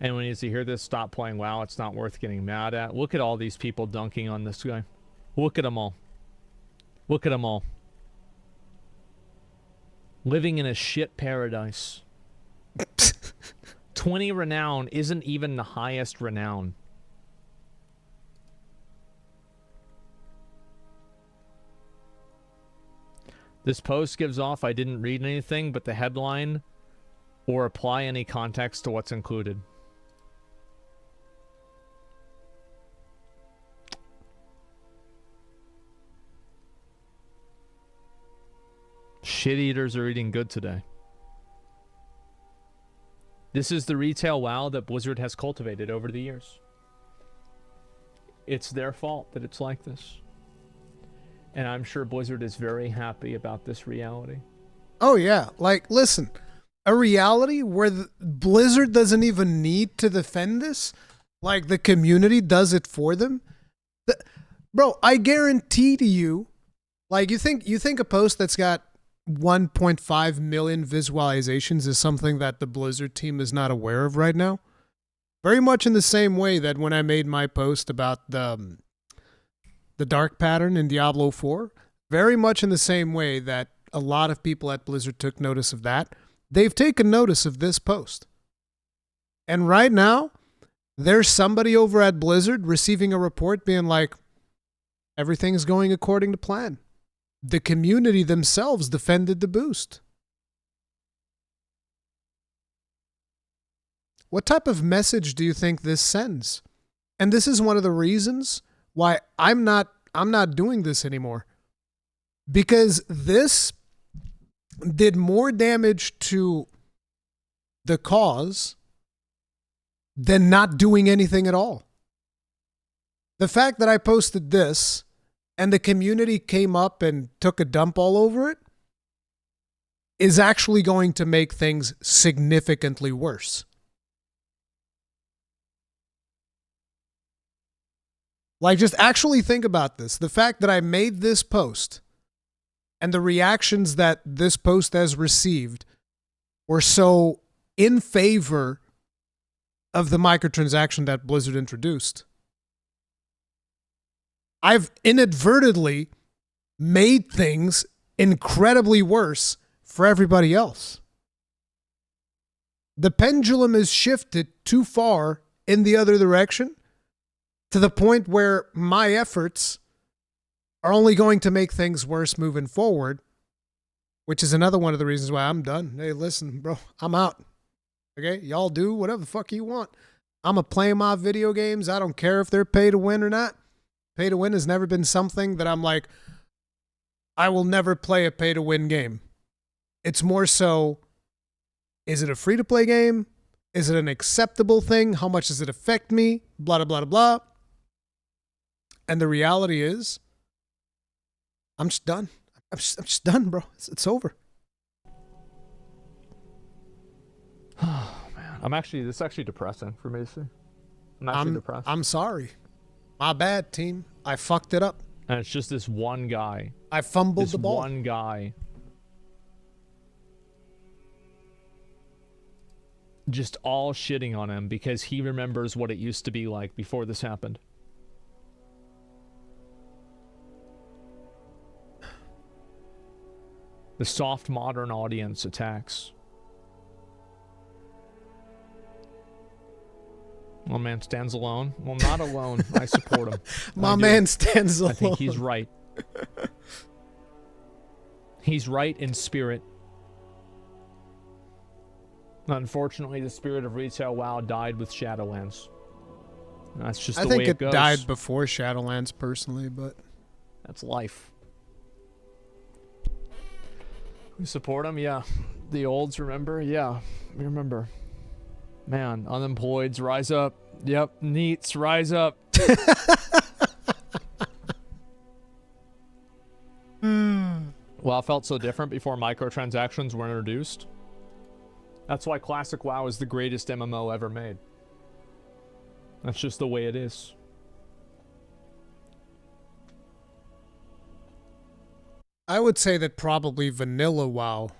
Speaker 2: Anyone needs to hear this, stop playing WoW. It's not worth getting mad at. Look at all these people dunking on this guy. Look at them all. Look at them all. Living in a shit paradise. 20 renown isn't even the highest renown. This post gives off I didn't read anything but the headline or apply any context to what's included. Shit eaters are eating good today. This is the retail WoW that Blizzard has cultivated over the years. It's their fault that it's like this. And I'm sure Blizzard is very happy about this reality.
Speaker 1: Oh, yeah. Like, listen, a reality where Blizzard doesn't even need to defend this. Like, the community does it for them. Bro, I guarantee to you, like, you think a post that's got 1.5 million visualizations is something that the Blizzard team is not aware of right now? Very much in the same way that when I made my post about the dark pattern in Diablo 4, very much in the same way that a lot of people at Blizzard took notice of that, they've taken notice of this post. And right now, there's somebody over at Blizzard receiving a report being like, everything's going according to plan. The community themselves defended the boost. What type of message do you think this sends? And this is one of the reasons why I'm not doing this anymore. Because this did more damage to the cause than not doing anything at all. The fact that I posted this and the community came up and took a dump all over it is actually going to make things significantly worse. Like, just actually think about this. The fact that I made this post and the reactions that this post has received were so in favor of the microtransaction that Blizzard introduced. I've inadvertently made things incredibly worse for everybody else. The pendulum is shifted too far in the other direction, to the point where my efforts are only going to make things worse moving forward, which is another one of the reasons why I'm done. Hey, listen, bro, I'm out. Okay? Y'all do whatever the fuck you want. I'm going to play my video games. I don't care if they're pay to win or not. Pay to win has never been something that I'm like, I will never play a pay to win game. It's more so, is it a free to play game? Is it an acceptable thing? How much does it affect me? Blah, blah, blah, blah. And the reality is, I'm just done. I'm just done, bro. It's over.
Speaker 2: Oh, man. This is actually depressing for me to see. I'm actually depressed.
Speaker 1: I'm sorry. My bad, team. I fucked it up.
Speaker 2: And it's just this one guy.
Speaker 1: I fumbled the ball.
Speaker 2: One guy. Just all shitting on him because he remembers what it used to be like before this happened. The soft modern audience attacks. My man stands alone. Well, not alone. I support him.
Speaker 1: My man stands alone.
Speaker 2: I think he's right. He's right in spirit. Unfortunately, the spirit of retail WoW died with Shadowlands. That's just the way it goes.
Speaker 1: I think it died before Shadowlands, personally, but
Speaker 2: that's life. We support them, yeah. The olds remember, yeah. We remember. Man, unemployeds rise up. Yep, neats rise up. WoW felt so different before microtransactions were introduced. That's why Classic WoW is the greatest MMO ever made. That's just the way it is.
Speaker 1: I would say that probably vanilla WoW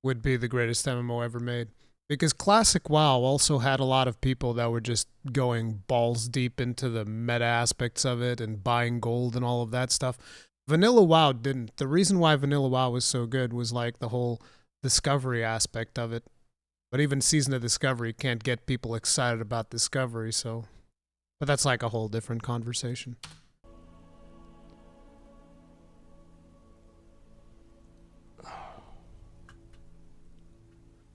Speaker 1: would be the greatest MMO ever made. Because classic WoW also had a lot of people that were just going balls deep into the meta aspects of it and buying gold and all of that stuff. Vanilla WoW didn't. The reason why Vanilla WoW was so good was like the whole discovery aspect of it. But even Season of Discovery can't get people excited about Discovery, so... But that's like a whole different conversation.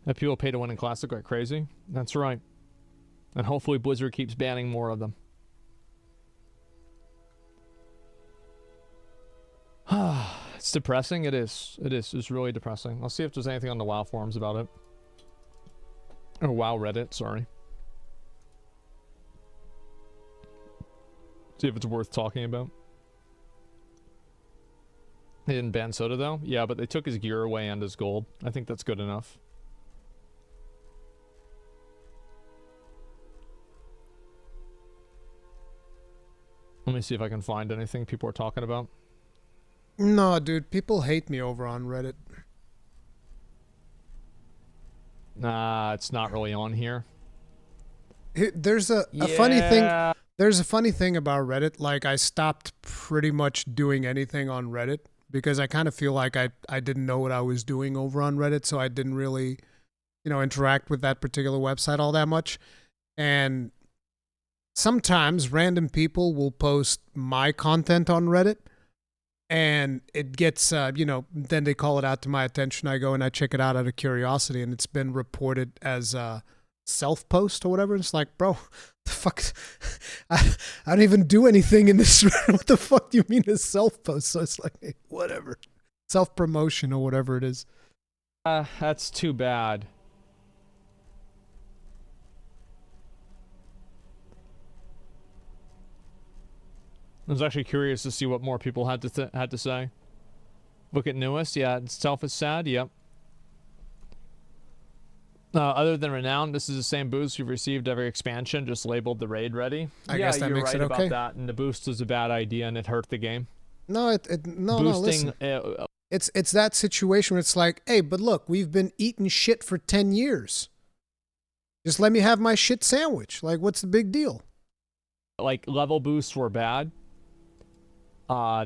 Speaker 2: That people pay to win in Classic like crazy? That's right. And hopefully Blizzard keeps banning more of them. It's depressing. It is. It is. It's really depressing. I'll see if there's anything on the WoW forums about it. Or WoW Reddit, sorry. See if it's worth talking about. They didn't ban Soda though? Yeah, but they took his gear away and his gold. I think that's good enough. Let me see if I can find anything people are talking about.
Speaker 1: No, dude, people hate me over on Reddit.
Speaker 2: Nah, it's not really on here.
Speaker 1: There's a funny thing. There's a funny thing about Reddit. Like, I stopped pretty much doing anything on Reddit because I kind of feel like I didn't know what I was doing over on Reddit, so I didn't really, interact with that particular website all that much. And sometimes random people will post my content on Reddit, and it gets, then they call it out to my attention. I go and I check it out out of curiosity, and it's been reported as self-post or whatever. It's like, bro, the fuck? I don't even do anything in this. What the fuck do you mean a self-post? So it's like, hey, whatever. Self-promotion or whatever it is.
Speaker 2: That's too bad. I was actually curious to see what more people had to say. Look at newest, yeah, itself is sad, yep. Other than renown, this is the same boost you've received every expansion, just labeled the Raid-Ready.
Speaker 1: I guess that makes it okay.
Speaker 2: Yeah, you're right about that, and the boost was a bad idea, and it hurt the game.
Speaker 1: No, listen. It's that situation where it's like, hey, but look, we've been eating shit for 10 years. Just let me have my shit sandwich. Like, what's the big deal?
Speaker 2: Like, level boosts were bad.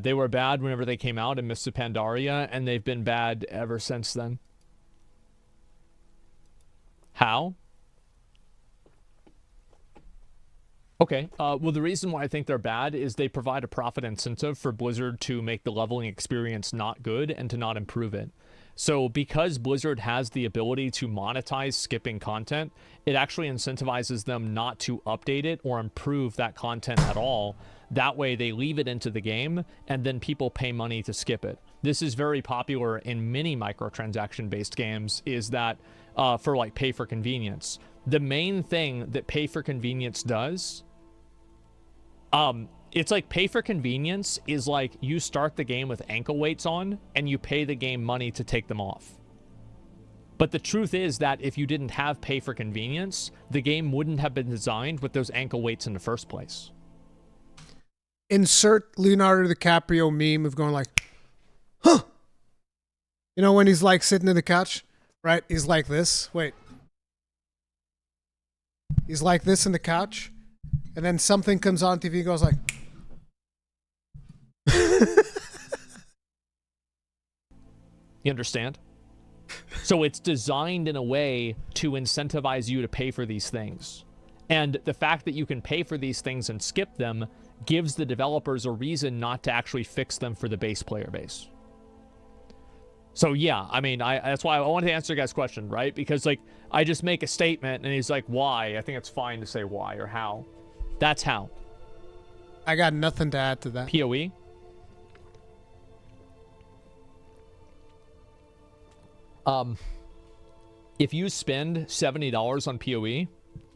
Speaker 2: They were bad whenever they came out in Mists of Pandaria, and they've been bad ever since then. How? Okay, well, the reason why I think they're bad is they provide a profit incentive for Blizzard to make the leveling experience not good and to not improve it. So because Blizzard has the ability to monetize skipping content, it actually incentivizes them not to update it or improve that content at all. That way they leave it into the game and then people pay money to skip it. This is very popular in many microtransaction based games, is that for like pay for convenience. The main thing that pay for convenience does, it's like pay for convenience is like you start the game with ankle weights on and you pay the game money to take them off. But the truth is that if you didn't have pay for convenience, the game wouldn't have been designed with those ankle weights in the first place.
Speaker 1: Insert Leonardo DiCaprio meme of going like, huh? You know when he's like sitting in the couch, right? He's like this. Wait. He's like this in the couch, and then something comes on TV and goes like...
Speaker 2: You understand? So it's designed in a way to incentivize you to pay for these things. And the fact that you can pay for these things and skip them gives the developers a reason not to actually fix them for the base player base. So yeah, I mean, that's why I wanted to answer the guy's question, right? Because like, I just make a statement and he's like, why? I think it's fine to say why or how. That's how.
Speaker 1: I got nothing to add to that.
Speaker 2: PoE? If you spend $70 on PoE,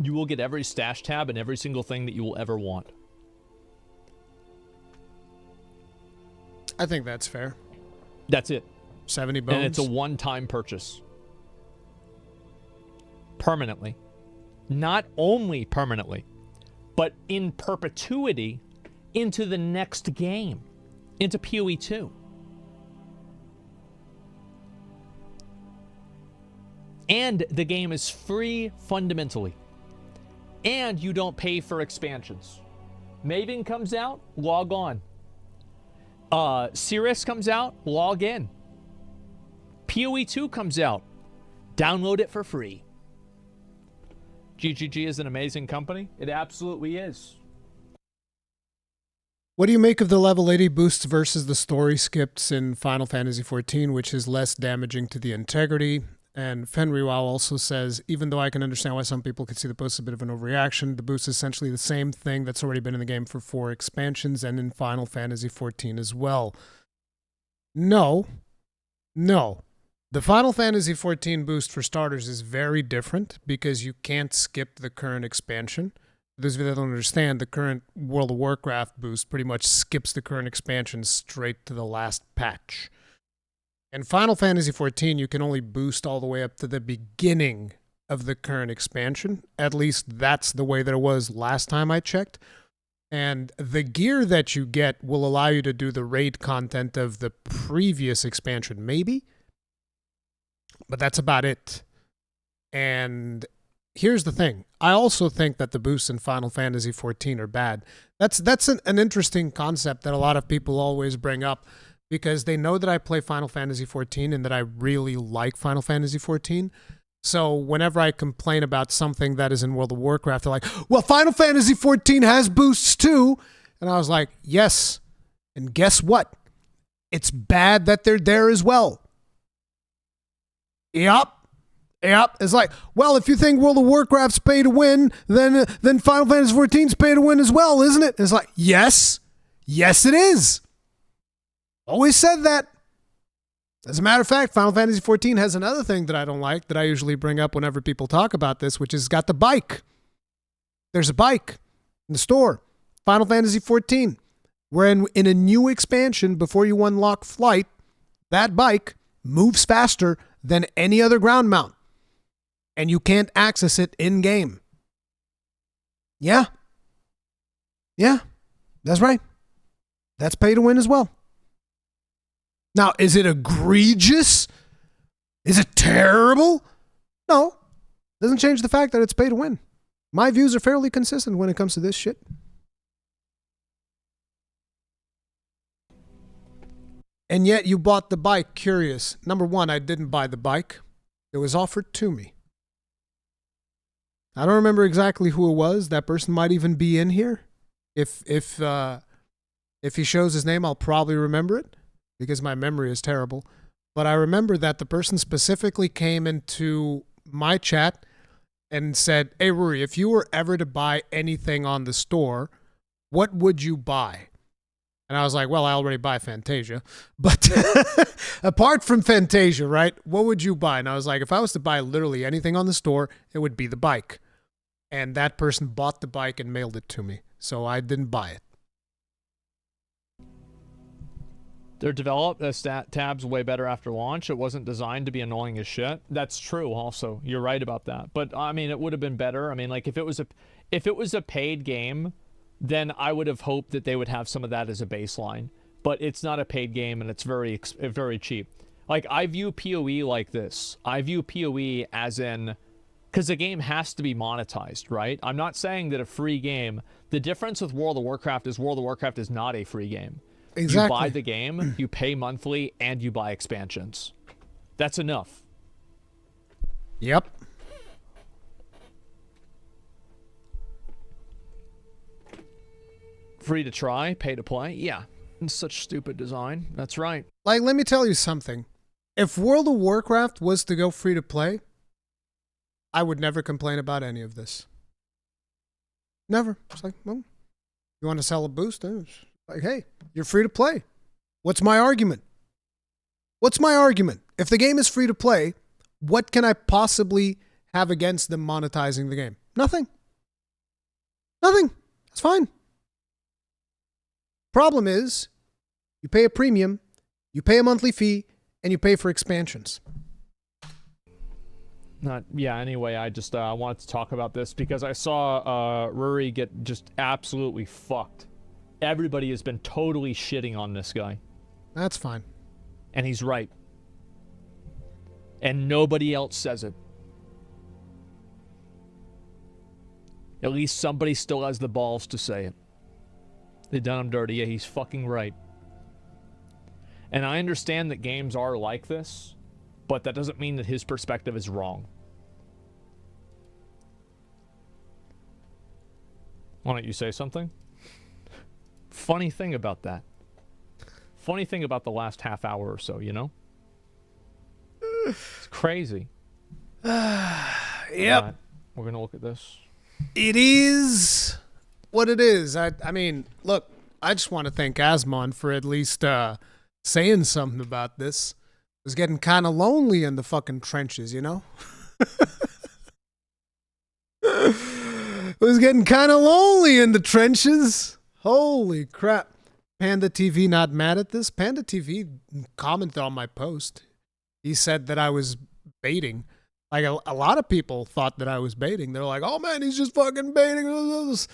Speaker 2: you will get every stash tab and every single thing that you will ever want.
Speaker 1: I think that's fair.
Speaker 2: That's it.
Speaker 1: 70 bones.
Speaker 2: And it's a one-time purchase. Permanently. Not only permanently, but in perpetuity into the next game. Into PoE 2. And the game is free fundamentally. And you don't pay for expansions. Maven comes out, log on. Cirrus comes out, log in. PoE 2 comes out, download it for free. GGG is an amazing company. It absolutely is.
Speaker 1: What do you make of the level 80 boosts versus the story skips in Final Fantasy XIV, which is less damaging to the integrity? And Fenriwao also says, even though I can understand why some people could see the post as a bit of an overreaction, the boost is essentially the same thing that's already been in the game for 4 expansions and in Final Fantasy XIV as well. No. The Final Fantasy XIV boost for starters is very different because you can't skip the current expansion. For those of you that don't understand, the current World of Warcraft boost pretty much skips the current expansion straight to the last patch. In Final Fantasy XIV, you can only boost all the way up to the beginning of the current expansion. At least that's the way that it was last time I checked. And the gear that you get will allow you to do the raid content of the previous expansion, maybe. But that's about it. And here's the thing. I also think that the boosts in Final Fantasy XIV are bad. That's an interesting concept that a lot of people always bring up, because they know that I play Final Fantasy XIV and that I really like Final Fantasy XIV. So whenever I complain about something that is in World of Warcraft, they're like, well, Final Fantasy XIV has boosts too. And I was like, yes. And guess what? It's bad that they're there as well. Yep. It's like, well, if you think World of Warcraft's pay to win, then Final Fantasy XIV's pay to win as well, isn't it? It's like, yes. Yes, it is. Always said that. As a matter of fact, Final Fantasy XIV has another thing that I don't like that I usually bring up whenever people talk about this, which is got the bike. There's a bike in the store. Final Fantasy XIV. Where in a new expansion, before you unlock flight, that bike moves faster than any other ground mount. And you can't access it in-game. Yeah, that's right. That's pay to win as well. Now, is it egregious? Is it terrible? No. Doesn't change the fact that it's pay to win. My views are fairly consistent when it comes to this shit. And yet you bought the bike. Curious. Number one, I didn't buy the bike. It was offered to me. I don't remember exactly who it was. That person might even be in here. If he shows his name, I'll probably remember it, because my memory is terrible. But I remember that the person specifically came into my chat and said, hey, Ruri, if you were ever to buy anything on the store, what would you buy? And I was like, well, I already buy Fantasia. But apart from Fantasia, right, what would you buy? And I was like, if I was to buy literally anything on the store, it would be the bike. And that person bought the bike and mailed it to me. So I didn't buy it.
Speaker 2: They're developed as stat tabs way better after launch. It wasn't designed to be annoying as shit. That's true also. You're right about that. But I mean, it would have been better. I mean, like if it was a paid game, then I would have hoped that they would have some of that as a baseline. But it's not a paid game, and it's very cheap. Like, I view PoE like this. I view PoE as in, because the game has to be monetized, right? I'm not saying that a free game, the difference with World of Warcraft is not a free game.
Speaker 1: Exactly.
Speaker 2: You buy the game, you pay monthly, and you buy expansions. That's enough.
Speaker 1: Yep.
Speaker 2: Free to try, pay to play? Yeah. It's such stupid design. That's right.
Speaker 1: Like, let me tell you something. If World of Warcraft was to go free to play, I would never complain about any of this. Never. It's like, well, you want to sell a boost? It's like, hey, you're free to play. What's my argument? What's my argument? If the game is free to play, what can I possibly have against them monetizing the game? Nothing. Nothing. That's fine. Problem is, you pay a premium, you pay a monthly fee, and you pay for expansions.
Speaker 2: Anyway, I just wanted to talk about this because I saw Ruri get just absolutely fucked. Everybody has been totally shitting on this guy.
Speaker 1: That's fine.
Speaker 2: And he's right. And nobody else says it. At least somebody still has the balls to say it. They done him dirty. Yeah, he's fucking right. And I understand that games are like this, but that doesn't mean that his perspective is wrong. Why don't you say something? Funny thing about that. Funny thing about the last half hour or so, you know? It's crazy.
Speaker 1: Yep.
Speaker 2: Right, we're going to look at this.
Speaker 1: It is what it is. I mean, look, I just want to thank Asmon for at least saying something about this. It was getting kind of lonely in the fucking trenches, you know? It was getting kind of lonely in the trenches. Holy crap. Panda TV not mad at this? Panda TV commented on my post. He said that I was baiting. Like, a lot of people thought that I was baiting. They're like, oh man, he's just fucking baiting. It's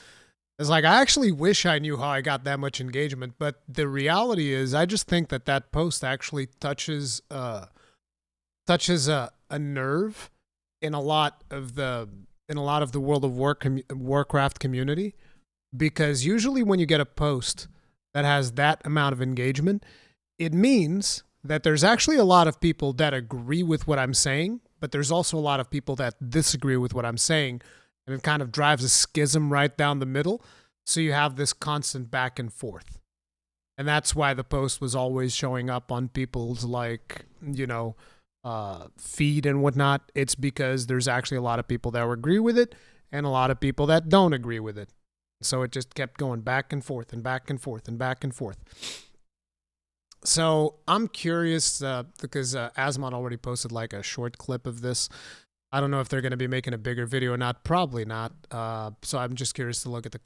Speaker 1: like, I actually wish I knew how I got that much engagement. But the reality is, I just think that that post actually touches a nerve in a lot of the World of Warcraft community. Because usually when you get a post that has that amount of engagement, it means that there's actually a lot of people that agree with what I'm saying, but there's also a lot of people that disagree with what I'm saying, and it kind of drives a schism right down the middle, so you have this constant back and forth. And that's why the post was always showing up on people's, like, you know, feed and whatnot. It's because there's actually a lot of people that agree with it, and a lot of people that don't agree with it. So it just kept going back and forth and back and forth and back and forth. So I'm curious because Asmon already posted like a short clip of this. I don't know if they're going to be making a bigger video or not. Probably not. So I'm just curious to look at the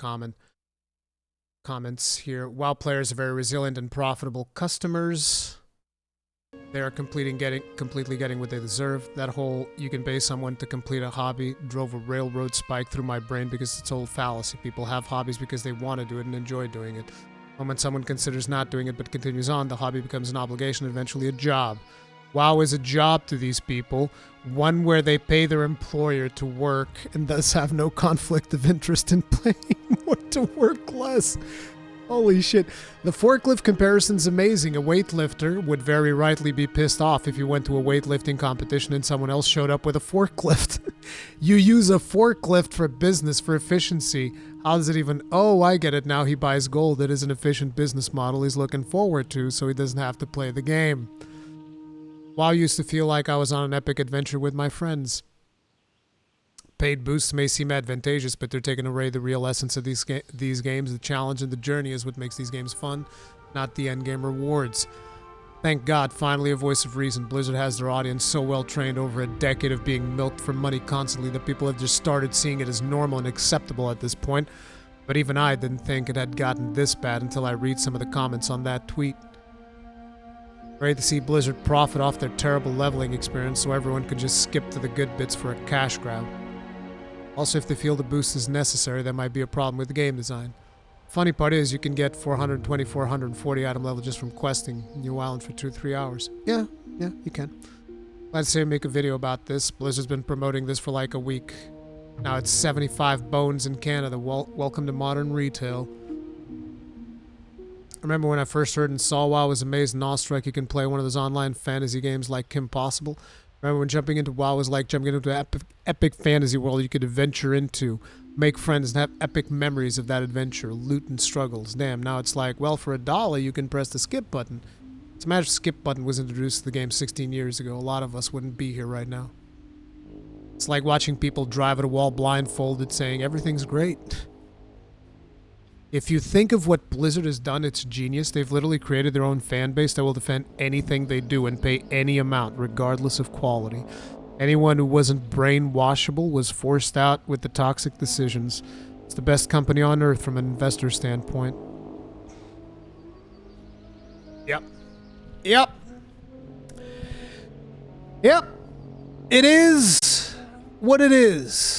Speaker 1: comments here. WoW players are very resilient and profitable customers. They are completely getting what they deserve. That whole you can pay someone to complete a hobby drove a railroad spike through my brain because it's old fallacy. People have hobbies because they want to do it and enjoy doing it. When someone considers not doing it but continues on, the hobby becomes an obligation, eventually a job. WoW is a job to these people, one where they pay their employer to work and thus have no conflict of interest in playing more to work less. Holy shit. The forklift comparison's amazing. A weightlifter would very rightly be pissed off if you went to a weightlifting competition and someone else showed up with a forklift. You use a forklift for business, for efficiency. How does it even... Oh, I get it now. He buys gold. It is an efficient business model he's looking forward to, so he doesn't have to play the game. WoW used to feel like I was on an epic adventure with my friends. Paid boosts may seem advantageous, but they're taking away the real essence of these games. The challenge and the journey is what makes these games fun, not the endgame rewards. Thank God, finally a voice of reason. Blizzard has their audience so well trained over a decade of being milked for money constantly that people have just started seeing it as normal and acceptable at this point. But even I didn't think it had gotten this bad until I read some of the comments on that tweet. Ready to see Blizzard profit off their terrible leveling experience so everyone could just skip to the good bits for a cash grab. Also, if they feel the boost is necessary, that might be a problem with the game design. Funny part is, you can get 420, 440 item level just from questing New Island for 2-3 hours. Yeah, you can. Let's say make a video about this. Blizzard's been promoting this for like a week. Now it's 75 bones in Canada. Welcome to modern retail. I remember when I first heard and saw WoW, I was amazed and awestruck you can play one of those online fantasy games like Kim Possible. Remember when jumping into WoW was like jumping into an epic fantasy world you could adventure into, make friends, and have epic memories of that adventure, loot and struggles. Damn, now it's like, well, for $1 you can press the skip button. So imagine if the skip button was introduced to the game 16 years ago. A lot of us wouldn't be here right now. It's like watching people drive at a wall blindfolded saying, everything's great. If you think of what Blizzard has done, it's genius. They've literally created their own fan base that will defend anything they do and pay any amount, regardless of quality. Anyone who wasn't brainwashable was forced out with the toxic decisions. It's the best company on earth from an investor standpoint. Yep. It is what it is.